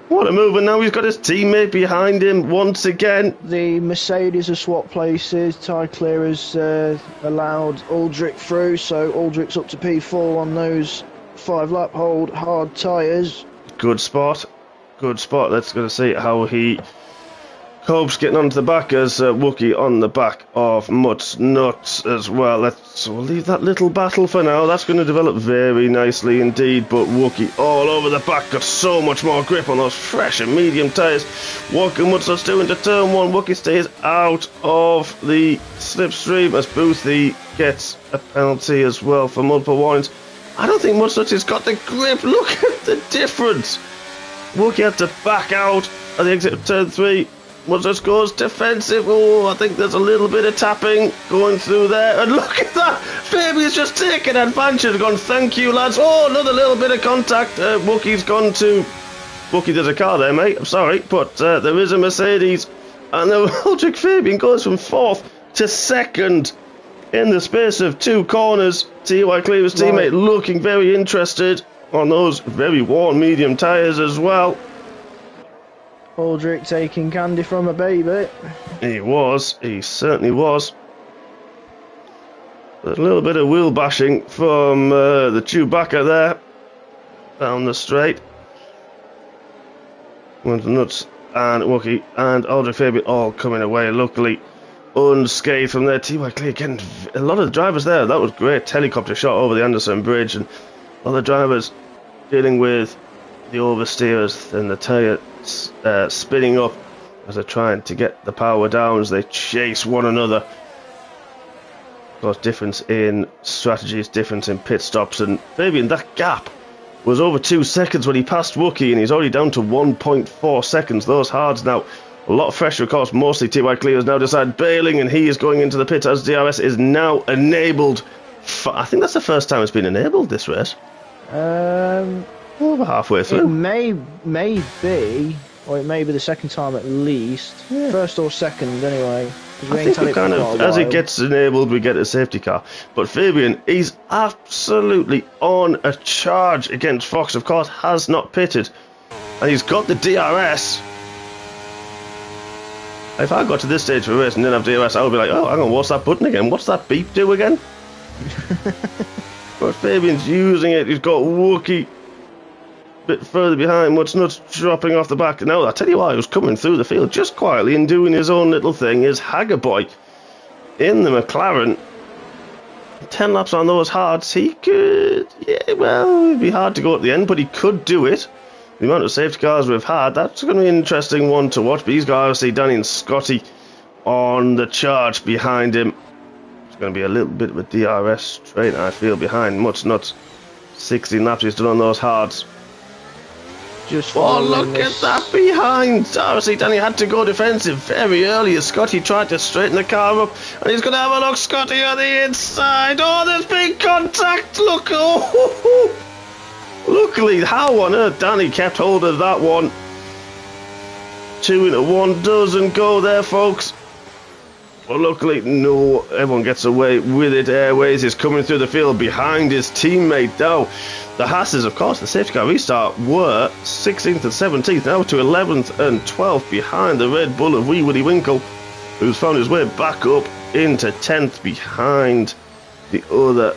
What a move. And now he's got his teammate behind him once again. The Mercedes has swapped places. Ty Clear has allowed Aldrich through, so Aldrich's up to P4 on those 5-lap hold hard tyres. Good spot. Good spot. Let's go to see how he copes getting onto the back as Wookie on the back of Mutt's Nuts as well. We'll leave that little battle for now. That's going to develop very nicely indeed. But Wookie all over the back, got so much more grip on those fresh and medium tyres. What can Mutt's Nuts do into turn 1? Wookie stays out of the slipstream as Boothie gets a penalty as well for multiple warnings. I don't think Mutt's Nuts has got the grip. Look at the difference. Wookie had to back out at the exit of turn 3. Mutt's Nuts goes defensive. Oh, I think there's a little bit of tapping going through there. And look at that. Fabian's just taken advantage. Gone, thank you, lads. Oh, another little bit of contact. Wookie's gone to... Wookie, there's a car there, mate. I'm sorry, but there is a Mercedes. And the Aldrich Fabian goes from 4th to 2nd in the space of 2 corners. T.Y. Cleaver's teammate looking very interested on those very worn medium tyres as well. Aldrich taking candy from a baby. He certainly was. A little bit of wheel bashing from the Chewbacca there down the straight. Nuts and Wookie and Aldrich Fabian all coming away luckily unscathed from there. T.Y. Clear getting a lot of the drivers there. That was great. Helicopter shot over the Anderson Bridge, and all the drivers dealing with the oversteers and the tyre spinning up as they're trying to get the power down as they chase one another. Of course, difference in strategies, difference in pit stops, and Fabian, that gap was over 2 seconds when he passed Wookie, and he's already down to 1.4 seconds. Those hards now, a lot of pressure, of course. Mostly T.Y. Clear has now decided bailing, and he is going into the pit as DRS is now enabled. I think that's the first time it's been enabled this race. Over halfway through. It may be, or it may be the second time at least. Yeah. First or second, anyway. I think we kind of, as it gets enabled, we get a safety car. But Fabian, he's absolutely on a charge against Fox. Of course, has not pitted, and he's got the DRS. If I got to this stage of a race and didn't have DRS, I would be like, oh, hang on, what's that button again? What's that beep do again? But Fabian's using it. He's got Wookie a bit further behind. Mutt's Nuts dropping off the back. Now, I tell you why, he was coming through the field just quietly and doing his own little thing. Is Haggerboy in the McLaren. 10 laps on those hards. He could, it'd be hard to go at the end, but he could do it. The amount of safety cars we've had, that's going to be an interesting one to watch. But he's got obviously Danny and Scotty on the charge behind him. It's going to be a little bit of a DRS train, I feel, behind Mutt's Nuts. 16 laps he's done on those hards. Look at that behind. Obviously Danny had to go defensive very early as Scotty tried to straighten the car up, and he's going to have a look. Scotty on the inside. Oh, there's big contact. Look. Oh. Luckily, how on earth Danny kept hold of that one. 2 into 1 doesn't go there, folks. Well, luckily, no, everyone gets away with it. Airways is coming through the field behind his teammate now. The Hasses, of course, the safety car restart were 16th and 17th, now to 11th and 12th behind the Red Bull of Wee Woody Winkle, who's found his way back up into 10th behind the other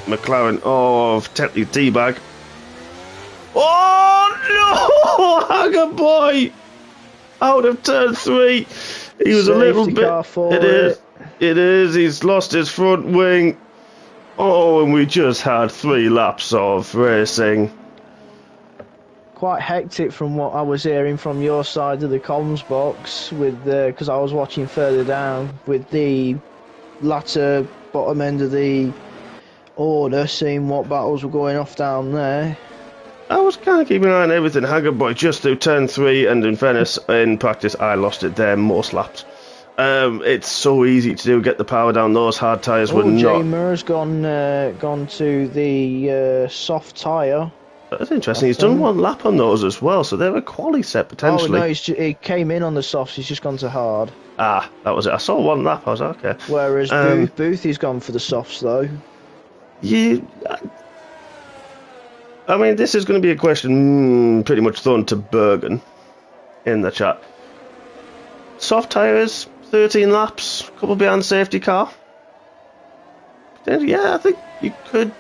McLaren of Tetley Teabag. Oh! No, Hager boy, out of turn 3. He was a little Safety bit. car for It is. It is. He's lost his front wing. Oh, and we just had 3 laps of racing. Quite hectic from what I was hearing from your side of the comms box, with because I was watching further down with the latter bottom end of the order, seeing what battles were going off down there. I was kind of keeping an eye on everything. Hager boy just through turn 3, and in fairness, in practice, I lost it there most laps. It's so easy to do. Get the power down. Those hard tyres were Jay not. Moor's gone to the soft tyre. That's interesting. He's done 1 lap on those as well, so they're a quali set potentially. Oh no, he came in on the softs. He's just gone to hard. Ah, that was it. I saw 1 lap. I was like, okay. Whereas Boothie's gone for the softs though. I mean, this is going to be a question pretty much thrown to Bergen in the chat. Soft tyres, 13 laps, couple behind safety car. Yeah, I think you could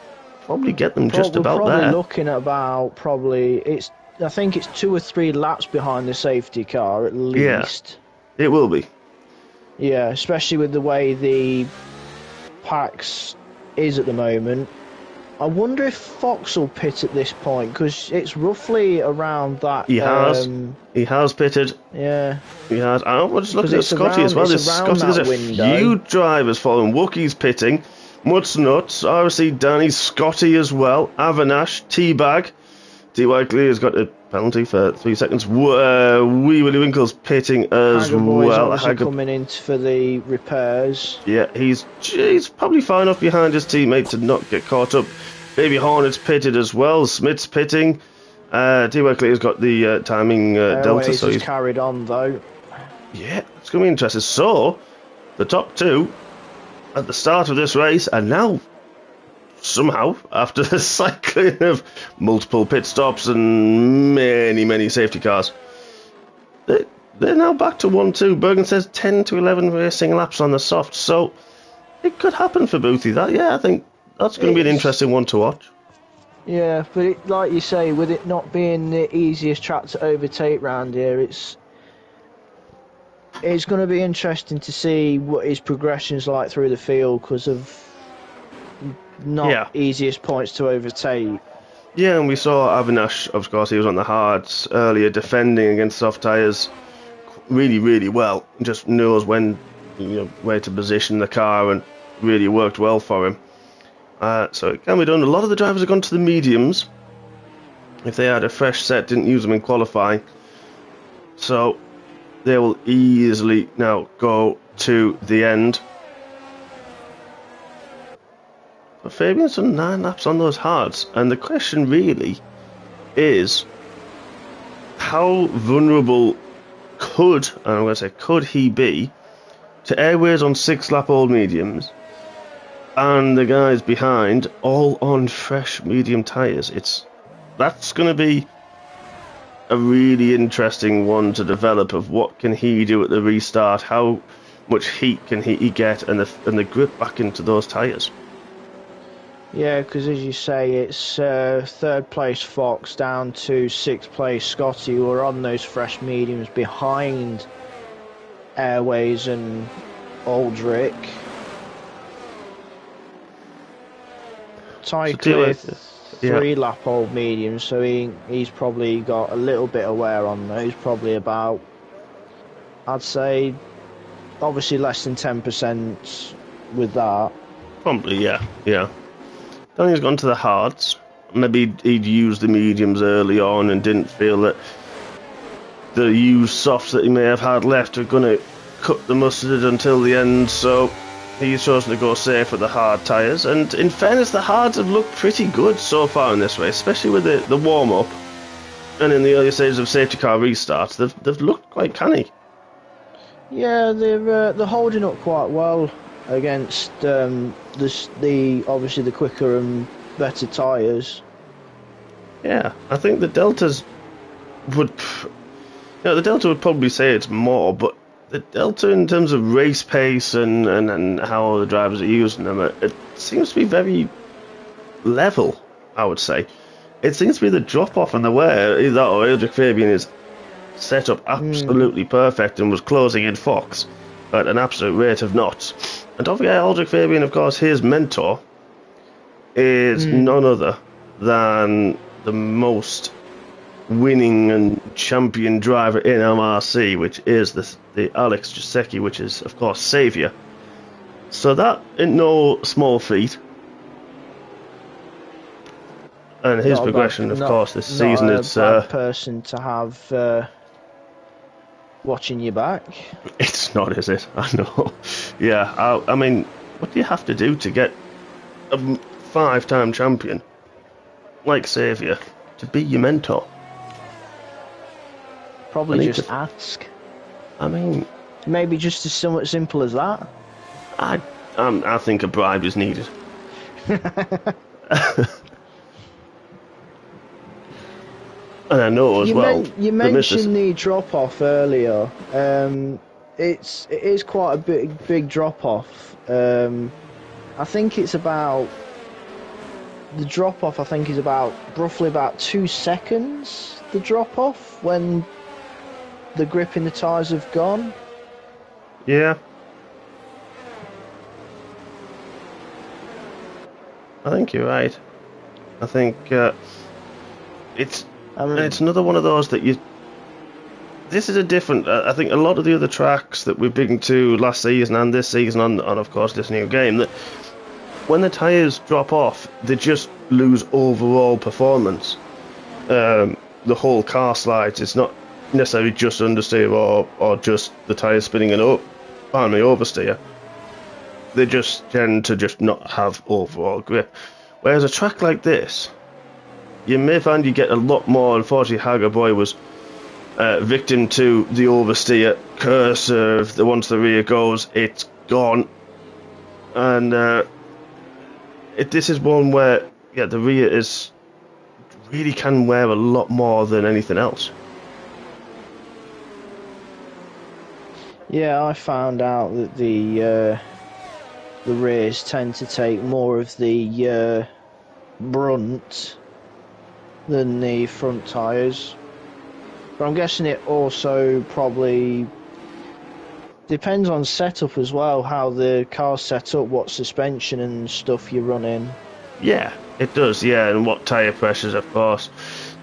probably get them just about we're probably there. looking at about I think it's 2 or 3 laps behind the safety car at least. Yeah, it will be. Yeah, especially with the way the Pax is at the moment. I wonder if Fox will pit at this point, because it's roughly around that. He has pitted. Yeah. He has. I'm just looking at Scotty as well. There's a few drivers following. Wookie's pitting. Muts Nuts, RC Danny, Scotty as well. Avanash, Teabag. D.Y. Clear has got a penalty for 3 seconds. Wee Willie Winkle's pitting as well. Hager coming in for the repairs. Yeah, he's probably far enough behind his teammate to not get caught up. Baby Hornet's pitted as well. Smith's pitting. D.Y. Clear's got the timing delta. So he's carried on though. Yeah, it's going to be interesting. So, the top 2 at the start of this race, and now somehow, after the cycling of multiple pit stops and many safety cars, they're now back to 1-2. Bergen says 10 to 11 racing laps on the soft, so it could happen for Boothie. I think that's going to be an interesting one to watch. Yeah, but like you say, with it not being the easiest track to overtake round here, it's going to be interesting to see what his progression's like through the field, because of easiest points to overtake. Yeah, and we saw Avinash, of course, he was on the hards earlier, defending against soft tyres really well. Just knows when, where to position the car, and really worked well for him. So it can be done. A lot of the drivers have gone to the mediums. If they had a fresh set, didn't use them in qualifying. So they will easily now go to the end. But Fabian's done 9 laps on those hards, and the question really is, how vulnerable could he be to airways on 6-lap-old mediums, and the guys behind all on fresh medium tyres? That's going to be a really interesting one to develop, of what can he do at the restart, how much heat can he get, and the grip back into those tyres. Yeah, because as you say, it's 3rd place Fox down to 6th place Scotty, who are on those fresh mediums behind Airways and Aldrich. Tycliffe, 3-lap old mediums, so he's probably got a little bit of wear on those, probably about, I'd say, obviously less than 10% with that. Probably, yeah. Danny's gone to the hards. Maybe he'd used the mediums early on and didn't feel that the used softs that he may have had left are going to cut the mustard until the end, so he's chosen to go safe with the hard tyres. And in fairness, the hards have looked pretty good so far in this race, especially with the warm-up and in the early stages of safety car restarts. They've looked quite canny. Yeah, they're holding up quite well against obviously the quicker and better tyres. Yeah, I think the Deltas would... the Delta would probably say it's more, but the Delta in terms of race pace and how the drivers are using them, it seems to be very level, I would say. it seems to be the drop-off and the wear. Either that or Eldrick Fabian is set up absolutely perfect and was closing in Fox at an absolute rate of knots. And don't forget, Eldrick Fabian, of course, his mentor is none other than the most winning and champion driver in MRC, which is the Alex Giuseppe, which is, of course, Saviour. So that ain't no small feat. And his progression, of course, this season, it's a bad person to have watching your back. It's not, is it? I know. Yeah, I mean, what do you have to do to get a 5-time champion like Saviour to be your mentor? Probably just ask. I mean, maybe just as somewhat simple as that. I think a bribe is needed. And I know as well. You mentioned the drop off earlier. It is quite a big drop off. I think it's about the drop off. I think is about roughly about 2 seconds. The drop off when the grip in the tyres have gone. Yeah. I think you're right. I think it's another one of those that you. This is a different. I think a lot of the other tracks that we've been to last season and this season, on of course this new game, that when the tyres drop off, they just lose overall performance. The whole car slides. It's not necessarily just understeer or just the tyres spinning and oversteer. They just tend to just not have overall grip. Whereas a track like this, you may find you get a lot more. Unfortunately, Hagerboy was victim to the oversteer curse of once the rear goes, it's gone. And this is one where, the rear is really can wear a lot more than anything else. Yeah, I found out that the rears tend to take more of the brunt than the front tyres. But I'm guessing it also probably depends on setup as well, how the car's set up, what suspension and stuff you're running. Yeah, it does, yeah, and what tyre pressures, of course,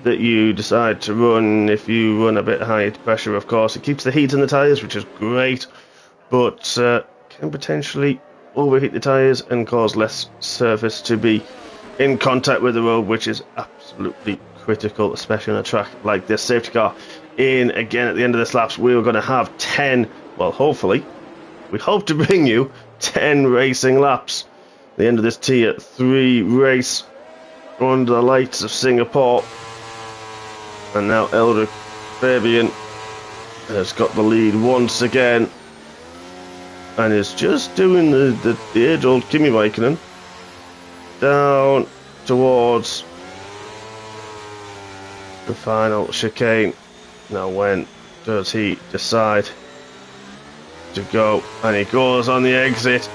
that you decide to run. If you run a bit high pressure, of course, it keeps the heat in the tyres, which is great, but can potentially overheat the tyres and cause less surface to be in contact with the road, which is absolutely critical, especially on a track like this. Safety car in again at the end of this laps. We are going to have 10, well, hopefully, we hope to bring you 10 racing laps at the end of this Tier 3 race under the lights of Singapore. And now Eldrick Fabian has got the lead once again and is just doing the age-old Kimi Räikkönen down towards the final chicane. Now when does he decide to go? And he goes on the exit.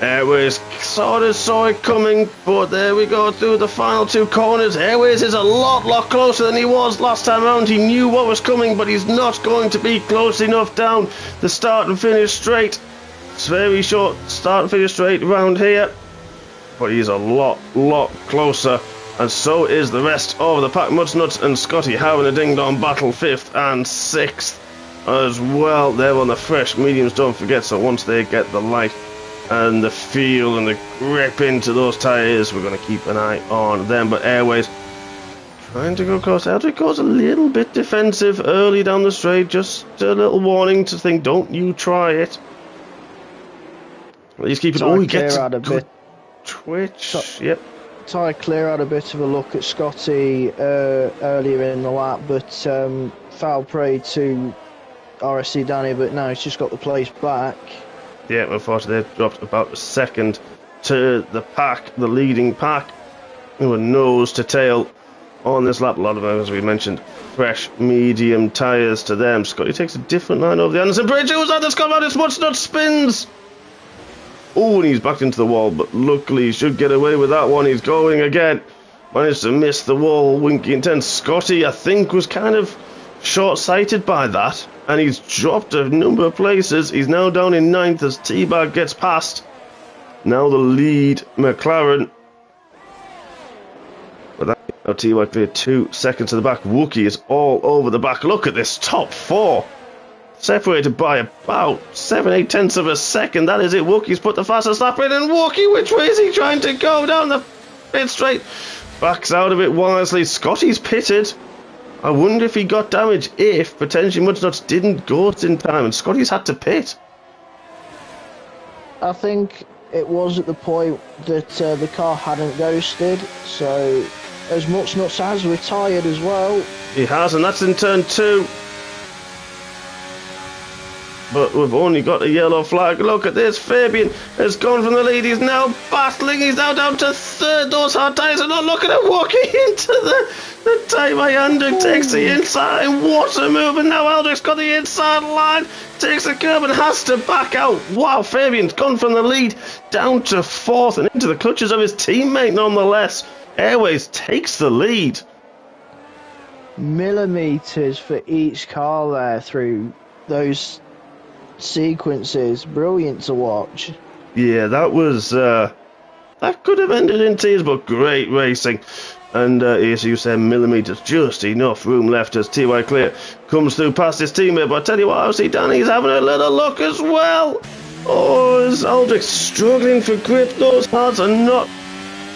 Airways sort of saw it coming, but there we go through the final 2 corners. Airways is a lot closer than he was last time around. He knew what was coming, but he's not going to be close enough down the start and finish straight. It's very short start and finish straight around here, but he's a lot closer, and so is the rest of the pack. Mudsnuts and Scotty having a ding-dong battle, 5th and 6th as well. They're on the fresh mediums, don't forget, so once they get the light and the feel and the grip into those tyres, we're going to keep an eye on them. But Airways trying to go across. Eldrick goes a little bit defensive early down the straight, just a little warning to think, don't you try it. He's keeping. Oh, he gets a good twitch. Yep. Ty Clear had a bit of a look at Scotty earlier in the lap, but foul play to RSC Danny, but now he's just got the place back. Yeah, unfortunately they've dropped about a second to the pack, the leading pack, who were nose to tail on this lap. A lot of them, as we mentioned, fresh medium tyres to them. Scotty takes a different line over the Anderson Bridge. Who's that that's come out? It's Mudsnut spins. Oh, and he's backed into the wall, but luckily he should get away with that one. He's going again. managed to miss the wall. Winky and 10. Scotty, I think, was kind of short-sighted by that, and he's dropped a number of places. He's now down in 9th as T-Bag gets past. Now the lead, McLaren. But that now T-Bag clear 2 seconds to the back. Wookie is all over the back. Look at this top 4. Separated by about 7-8 tenths of a second. That is it. Wookie's put the fastest lap in, and Wookie, which way is he trying to go? Down the pit straight. Backs out of it wisely. Scotty's pitted. I wonder if he got damage if potentially Mudnuts didn't ghost in time and Scotty's had to pit. I think it was at the point that the car hadn't ghosted, so as Mudnuts has retired as well. He has, and that's in turn 2. But we've only got a yellow flag. Look at this. Fabian has gone from the lead. He's now battling. He's now down to 3rd. Those hard tyres are not looking at walking into the tie by Andrew. Takes the inside. What a move. And now Aldrich's got the inside line. Takes the curb and has to back out. Wow, Fabian's gone from the lead down to 4th and into the clutches of his teammate nonetheless. Airways takes the lead. Millimetres for each car there through those sequences. Brilliant to watch. Yeah, that was that could have ended in tears, but great racing. And as you said, millimetres, just enough room left as TY Clear comes through past his teammate. But I tell you what, I see Danny's having a little look as well. Oh, is Aldrich struggling for grip? Those hards are not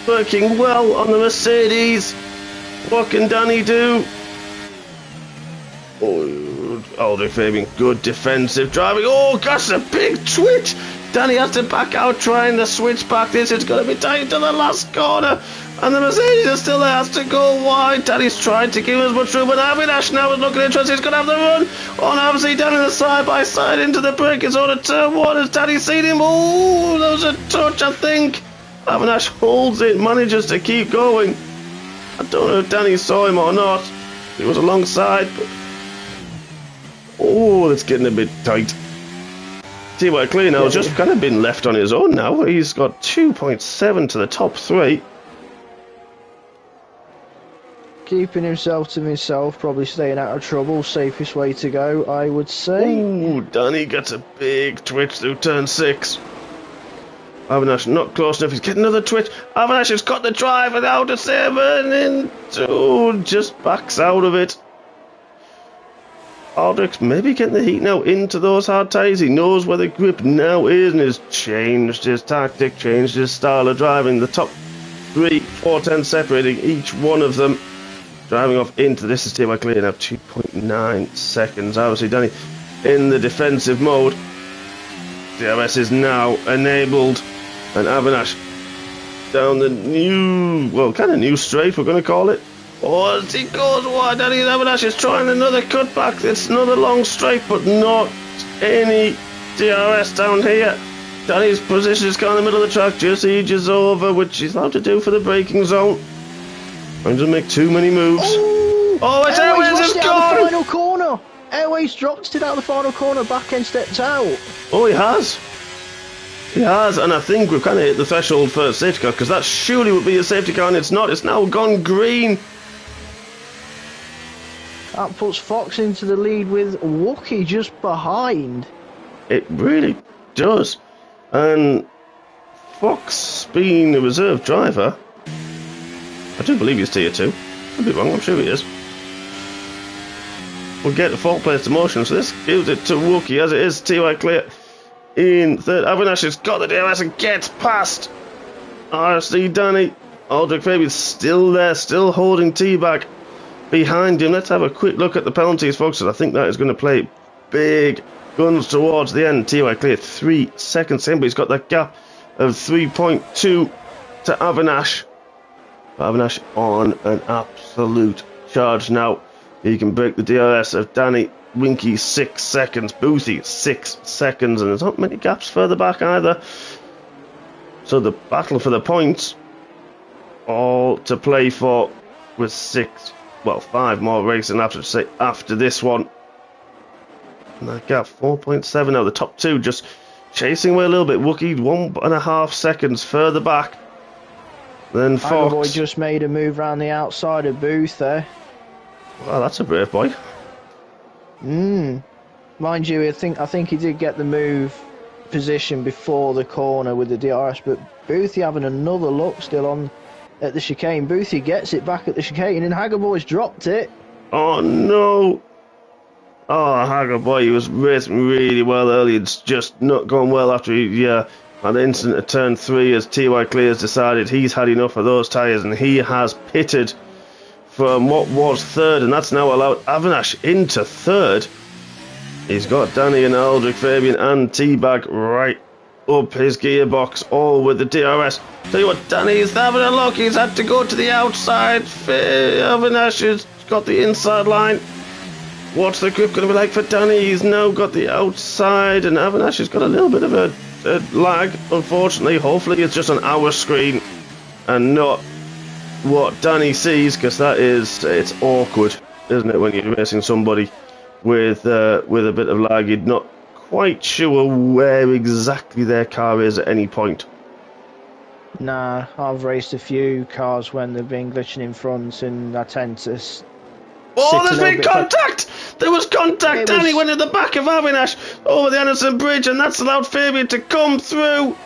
working well on the Mercedes. What can Danny do? Oh, Aldrich Fabian, good defensive driving. Oh, gosh, a big twitch. Danny has to back out trying to switch back. This is going to be tight to the last corner. And the Mercedes is still there, has to go wide. Danny's tried to give as much room, but Avinash now is looking interested. He's going to have the run on obviously Danny the side-by-side into the break. Zone of turn 1 as Danny's seen him. Oh, there was a touch, I think. Avinash holds it, manages to keep going. I don't know if Danny saw him or not. He was alongside, but... oh, that's getting a bit tight. T.Y. Clear now has just kind of been left on his own now. He's got 2.7 to the top 3. Keeping himself to himself, probably staying out of trouble. Safest way to go, I would say. Ooh, Danny gets a big twitch through turn 6. Avinash not close enough. He's getting another twitch. Avinash has got the drive and out to 7 into... just backs out of it. Aldrich's maybe getting the heat now into those hard tyres. He knows where the grip now is and has changed his tactic, changed his style of driving. The top 3, 4 10 separating each one of them. Driving off into this is TY Clear now, 2.9 seconds. Obviously, Danny in the defensive mode. DRS is now enabled, and Avinash down the new, well, kind of new straight, we're going to call it. Oh, as he goes wide, Danny Avinash is trying another cutback. It's another long straight, but not any DRS down here. Danny's position is kind of in the middle of the track, just edges over, which he's allowed to do for the braking zone. And doesn't make too many moves. Oh, it's Airways is gone! The final corner. Airways dropped it out the final corner. Back end stepped out. Oh, he has. He has, and I think we've kind of hit the threshold for a safety car, because that surely would be a safety car, and it's not. It's now gone green. That puts Fox into the lead with Wookie just behind. It really does. And Fox being a reserve driver, I do believe he's tier 2. I'd be wrong, I'm sure he is. We'll get the 4th place to motion, so this gives it to Wookie as it is. TY Clear in 3rd. Avinash has got the DRS and gets past RC Danny. Aldrich Fabian's still there, still holding T-Bag behind him. Let's have a quick look at the penalties, folks, and I think that is going to play big guns towards the end. TY Clear 3 seconds in, but he's got that gap of 3.2 to Avinash. Avinash on an absolute charge now. He can break the DRS of Danny. Winky 6 seconds. Boothie 6 seconds. And there's not many gaps further back either. So the battle for the points, all to play for with 5 more racing laps, I should say, after this one. And that gap 4.7 now. The top 2 just chasing away a little bit. Wookie 1.5 seconds further back. Then Tiger Boy Fox. just made a move around the outside of Booth there. Well, that's a brave boy. Mind you, I think he did get the move position before the corner with the DRS, but Boothie having another look still on at the chicane. Boothie gets it back at the chicane, and Haggerboy's dropped it. Oh no! Oh, Hager boy, he was racing really well early. It's just not going well after he had the incident at turn 3 as TY Clears decided he's had enough of those tyres and he has pitted from what was third, and that's now allowed Avinash into third. He's got Danny and Aldrich, Fabian and T-Bag right up his gearbox, all with the DRS. Tell you what, Danny's having a look. He's had to go to the outside. Avinash has got the inside line. What's the grip going to be like for Danny? He's now got the outside, and Avinash has got a little bit of a lag, unfortunately. Hopefully it's just on our screen and not what Danny sees, because it's awkward, isn't it, when you're racing somebody with a bit of lag. You're not quite sure where exactly their car is at any point. Nah, I've raced a few cars when they've been glitching in front, and I tend to... Oh, there's been contact! There was contact! Danny went in the back of Avinash over the Anderson Bridge, and that's allowed Fabian to come through.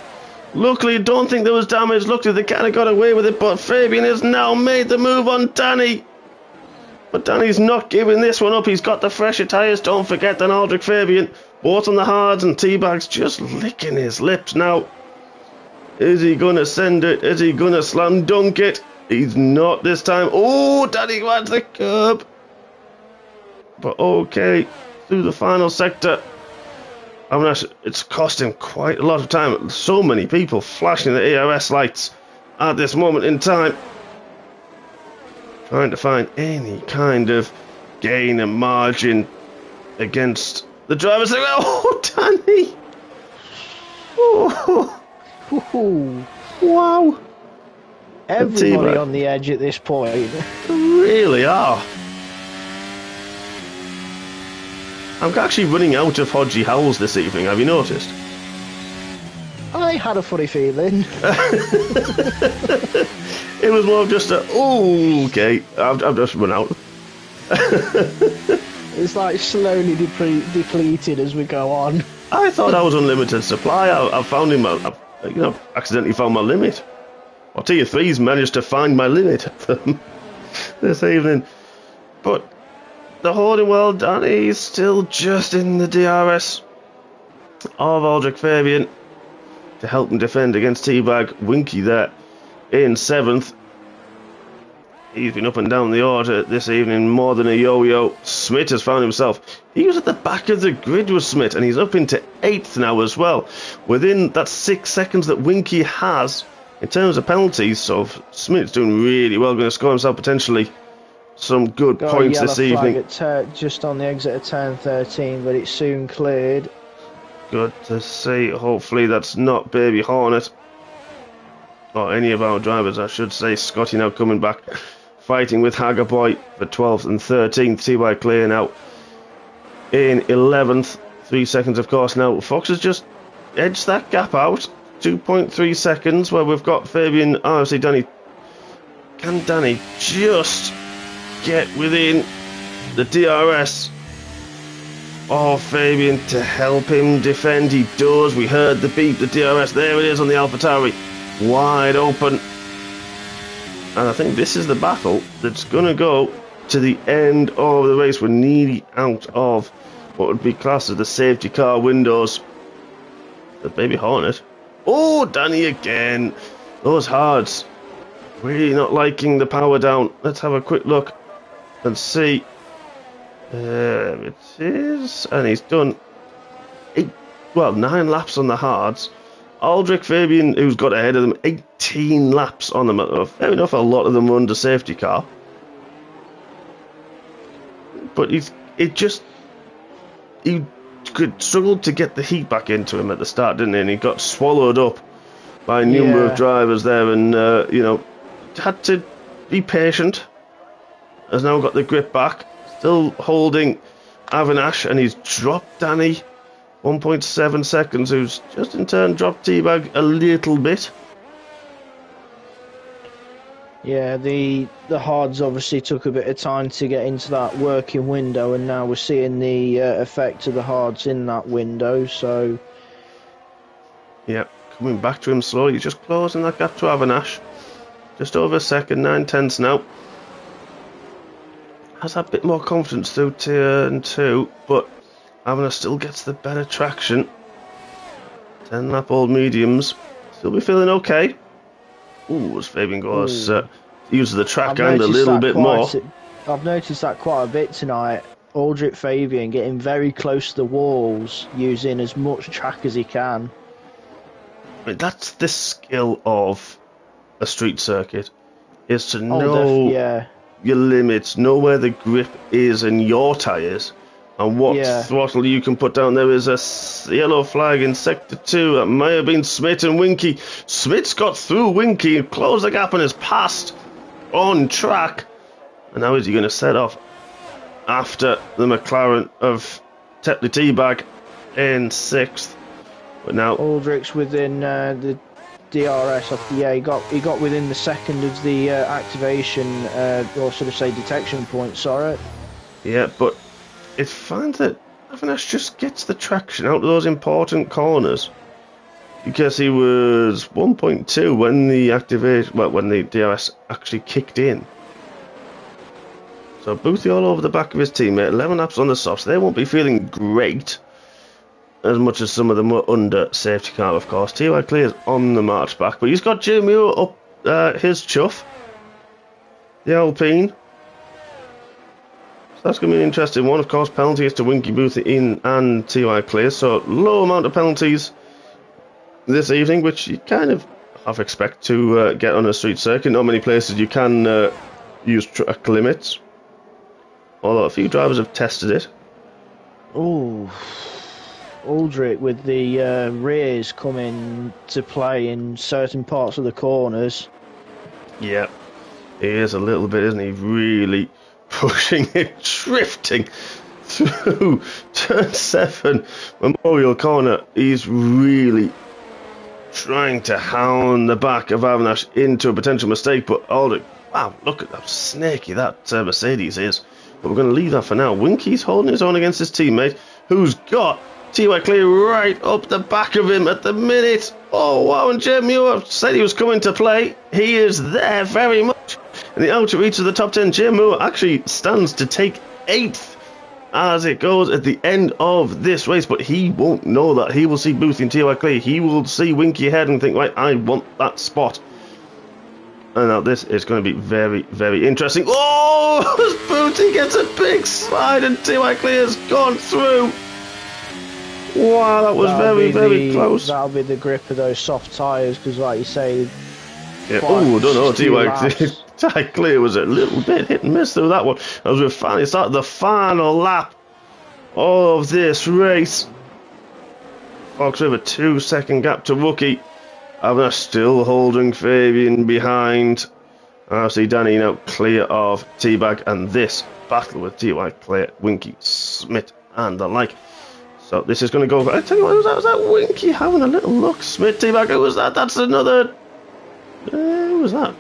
Luckily, don't think there was damage. Luckily, they kind of got away with it, but Fabian has now made the move on Danny. But Danny's not giving this one up. He's got the fresher tyres, don't forget, than Aldrich Fabian. Both on the hards, and T-Bag's just licking his lips now. Is he going to send it? Is he going to slam dunk it? He's not this time. Oh, Danny wants the curb. But okay, through the final sector. I mean, it's cost him quite a lot of time. So many people flashing the ARS lights at this moment in time, trying to find any kind of gain and margin against the drivers. Oh, Danny! Oh, wow! Everybody on the edge at this point. They really are. I'm actually running out of Hodgie Howells this evening, have you noticed? I had a funny feeling. It was more of just a, oh, okay, I've just run out. It's like slowly depleted as we go on. I thought I was unlimited supply. I found him, accidentally found my limit. Or Tier 3's managed to find my limit this evening. But the holding well done. He's still just in the DRS of Aldrich Fabian to help him defend against T-Bag. Winky there in 7th. He's been up and down the order this evening more than a yo-yo. Smith has found himself. He was at the back of the grid with Smith, and he's up into 8th now as well. Within that 6 seconds that Winky has in terms of penalties, so Smith's doing really well, going to score himself potentially some good points this evening. Just on the exit of turn 13, but it's soon cleared. Good to see. Hopefully that's not Baby Hornet, or any of our drivers, I should say. Scotty now coming back, fighting with Haggerboy for 12th and 13th. TY Clear now in 11th. 3 seconds, of course. Now Fox has just edged that gap out. 2.3 seconds, where we've got Fabian, RFC Danny. Can Danny just get within the DRS of Fabian to help him defend? He does. We heard the beep, the DRS. There it is on the AlphaTauri, wide open. And I think this is the battle that's going to go to the end of the race. We're nearly out of what would be classed as the safety car windows. The Baby Hornet. Oh, Danny again. Those hards. Really not liking the power down. Let's have a quick look and see. There it is. And he's done 9 laps on the hards. Aldrich Fabian, who's got ahead of them, 18 laps on them. Fair enough, a lot of them were under safety car. But he could struggle to get the heat back into him at the start, didn't he? And he got swallowed up by a number of drivers there, and had to be patient. Has now got the grip back, still holding Avinash, and he's dropped Danny 1.7 seconds, who's just in turn dropped T-Bag a little bit. Yeah, the hards obviously took a bit of time to get into that working window, and now we're seeing the effect of the hards in that window. So Yep, coming back to him slowly, just closing that gap to Avanash. Just over a second, 9/10 now. Has that bit more confidence through turn 2, but Avanash still gets the better traction. 10 lap old mediums. Still be feeling okay. Ooh, as Fabian goes, uses the track and a little bit more. I've noticed that quite a bit tonight. Aldrich Fabian getting very close to the walls, using as much track as he can. I mean, that's the skill of a street circuit, is to know your limits, know where the grip is in your tyres, and what throttle you can put down. There is a yellow flag in Sector 2. That may have been Smith and Winky. Smith's got through Winky and closed the gap and has passed on track. And now is he going to set off after the McLaren of Tetley Teabag in 6th? But now Aldrich's within the DRS. He got within the second of the activation, or should I say detection point. Sorry. Yeah, but it's fine that Avanash just gets the traction out of those important corners, because he was 1.2 when the activation, when the DRS actually kicked in. So Boothie all over the back of his teammate, 11 laps on the softs. They won't be feeling great, as much as some of them were under safety car, of course. T.Y. Clear's on the march back, but he's got Jay Muir up his chuff, the Alpine. So that's going to be an interesting one. Of course, penalties to Winky Boothie in and T.Y. Clear, so low amount of penalties this evening, which you kind of half expect to get on a street circuit. Not many places you can use track limits, although a few drivers have tested it. Ooh. Aldrich with the rears coming to play in certain parts of the corners. Yeah, he is a little bit, isn't he? Really pushing it, drifting through turn 7, Memorial Corner. He's really trying to hound the back of Avanash into a potential mistake, but Aldrich, wow, look at how snaky that Mercedes is. But we're going to leave that for now. Winky's holding his own against his teammate, who's got T.Y. Clear right up the back of him at the minute. Oh, wow, and Jay Muir said he was coming to play. He is there very much. In the outer reach of the top 10, Jay Muir actually stands to take 8th as it goes at the end of this race, but he won't know that. He will see Boothie and T.Y. Clear. He will see Winky ahead and think, right, I want that spot. And now this is going to be very, very interesting. Oh, Boothie gets a big slide and T.Y. Clear's gone through. Wow, that was very close. That'll be the grip of those soft tyres, because like you say... Yeah. Oh, I don't know, T.Y. Clear was a little bit hit and miss through that one. As we finally started the final lap of this race. Fox River 2-second gap to Rookie. Avanash still holding Fabian behind. I see Danny now clear of Teabag, and this battle with T.Y. Clear, Winky, Smith and the like. So this is going to go. I tell you what, was that Winky having a little look? Smith, Teabag, who was that? That's another. Who was that?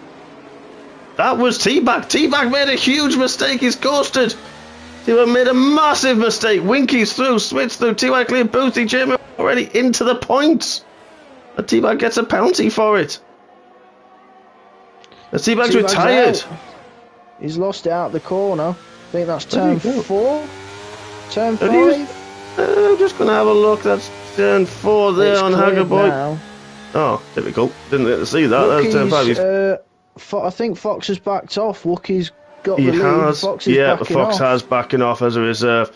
That was Teabag. Teabag made a huge mistake. He's ghosted. Teabag made a massive mistake. Winky's through. Smith's through. T.Y. Clear, Boothie, Jimmy already into the points. And Teabag gets a penalty for it. And Teabag's retired. Out. He's lost it out the corner. I think that's turn 4. Turn 5. I'm just going to have a look. That's turn 4 there on Haggerboy. Oh, typical. Didn't get to see that. That's turn 5. I think Fox has backed off. Wookie's got the lead. Has. Fox is yeah, backing Fox off. has backing off as a reserve.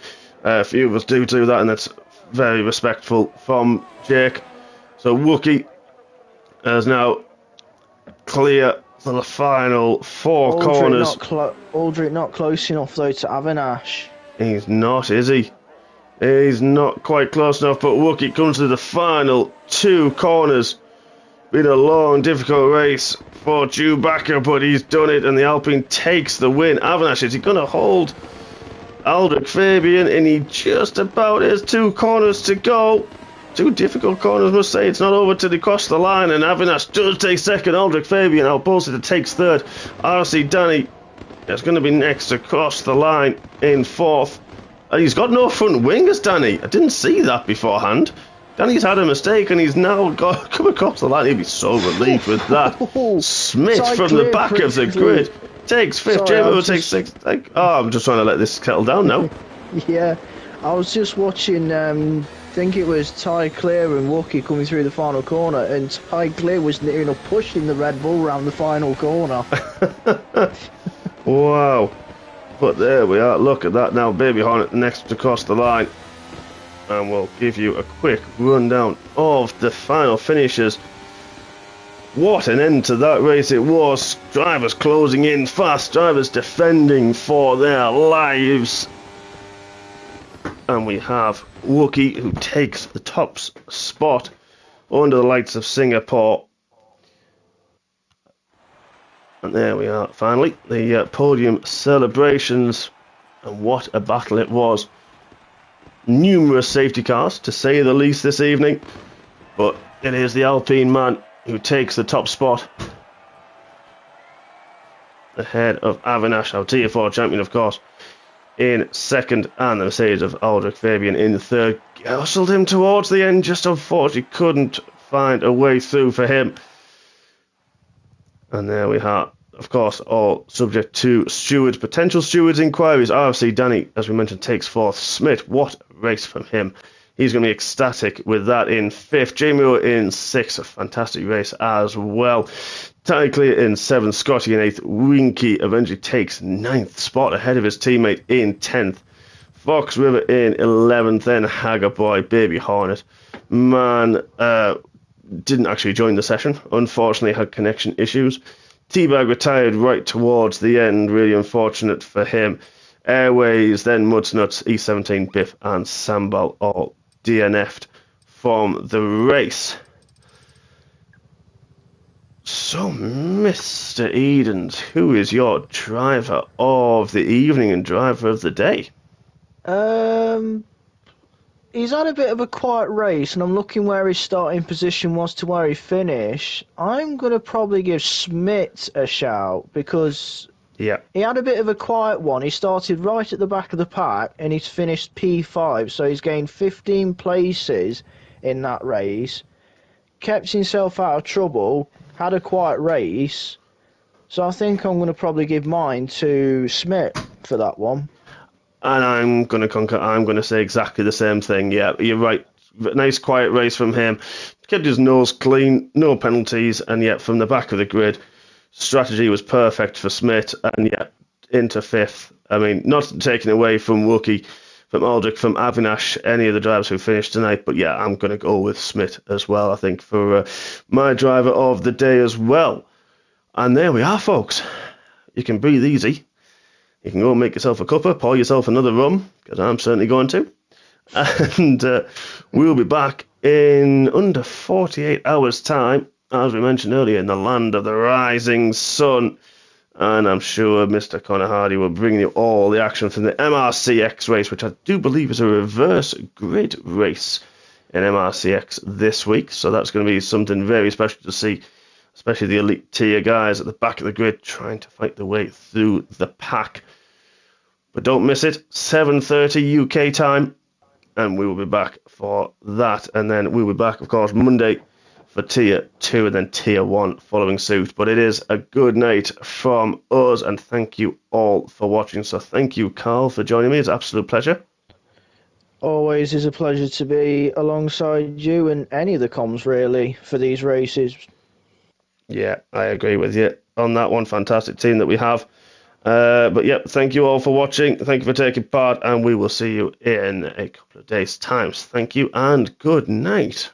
A few of us do that, and that's very respectful from Jake. So Wookie is now clear for the final 4 corners. Aldrich not close enough though to Avanash. He's not, is he? He's not quite close enough, but Wookie comes to the final 2 corners. Been a long, difficult race for Chewbacca, but he's done it, and the Alpine takes the win. Avanash, is he going to hold Aldrich Fabian? And he just about has 2 corners to go. two difficult corners, must say. It's not over till he crossed the line, and Avinash does take second. Aldrich Fabian Albosa takes third. RC Danny is going to be next to cross the line in fourth. And he's got no front wingers, Danny. I didn't see that beforehand. Danny's had a mistake, and he's now come across the line. He'll be so relieved with that. Smith from the back of the grid takes fifth. J-Mo takes sixth. I'm just trying to let this kettle down now. Yeah, I was just watching, I think it was Ty Clear and Wookie coming through the final corner, and Ty Clear was near enough pushing the Red Bull around the final corner. Wow. But there we are. Look at that now. Baby Hornet next to cross the line. And we'll give you a quick rundown of the final finishes. What an end to that race it was. Drivers closing in fast. Drivers defending for their lives. And we have Wookie, who takes the top spot under the lights of Singapore. And there we are, finally, the podium celebrations. And what a battle it was. Numerous safety cars, to say the least, this evening. But it is the Alpine man who takes the top spot. Ahead of Avinash, our Tier 4 champion, of course, in second. And the Mercedes of Aldrich Fabian in third. Hustled him towards the end, just unfortunately couldn't find a way through for him. And there we are. Of course, all subject to potential stewards inquiries. RFC Danny, as we mentioned, takes fourth. Smith, what a race from him. He's going to be ecstatic with that in fifth. Jamie in sixth, a fantastic race as well. Ty Clear in seventh. Scotty in eighth. Winky eventually takes ninth spot ahead of his teammate in 10th. Fox River in 11th. Then Hagger Boy, Baby Hornet. Man, didn't actually join the session. Unfortunately, had connection issues. Teabag retired right towards the end, really unfortunate for him. Airways, then Mudsnuts, E17, Biff and Sambal all DNF'd from the race. So, Mr. Edens, who is your driver of the evening and driver of the day? He's had a bit of a quiet race, and I'm looking where his starting position was to where he finished. I'm going to probably give Smith a shout, because he had a bit of a quiet one. He started right at the back of the pack, and he's finished P5, so he's gained 15 places in that race. Kept himself out of trouble, had a quiet race, so I think I'm going to probably give mine to Smith for that one. And I'm going to concur. I'm going to say exactly the same thing. Yeah, you're right. Nice quiet race from him. Kept his nose clean, no penalties, and yet from the back of the grid, strategy was perfect for Smith, and yet into fifth. I mean, not taking away from Wookie, from Aldrich, from Avinash, any of the drivers who finished tonight, but yeah, I'm going to go with Smith as well, I think, for my driver of the day as well. And there we are, folks. You can breathe easy. You can go and make yourself a cuppa, pour yourself another rum, because I'm certainly going to. And we'll be back in under 48 hours' time, as we mentioned earlier, in the land of the rising sun. And I'm sure Mr. Connor Hardy will bring you all the action from the MRCX race, which I do believe is a reverse grid race in MRCX this week. So that's going to be something very special to see, especially the elite tier guys at the back of the grid trying to fight their way through the pack. But don't miss it, 7:30 UK time, and we will be back for that. And then we'll be back, of course, Monday for Tier 2 and then Tier 1 following suit. But it is a good night from us, and thank you all for watching. So thank you, Carl, for joining me. It's an absolute pleasure. Always is a pleasure to be alongside you and any of the comms, really, for these races. Yeah, I agree with you on that one. Fantastic team that we have. But yeah, thank you all for watching. Thank you for taking part, and we will see you in a couple of days' time. Thank you, and good night.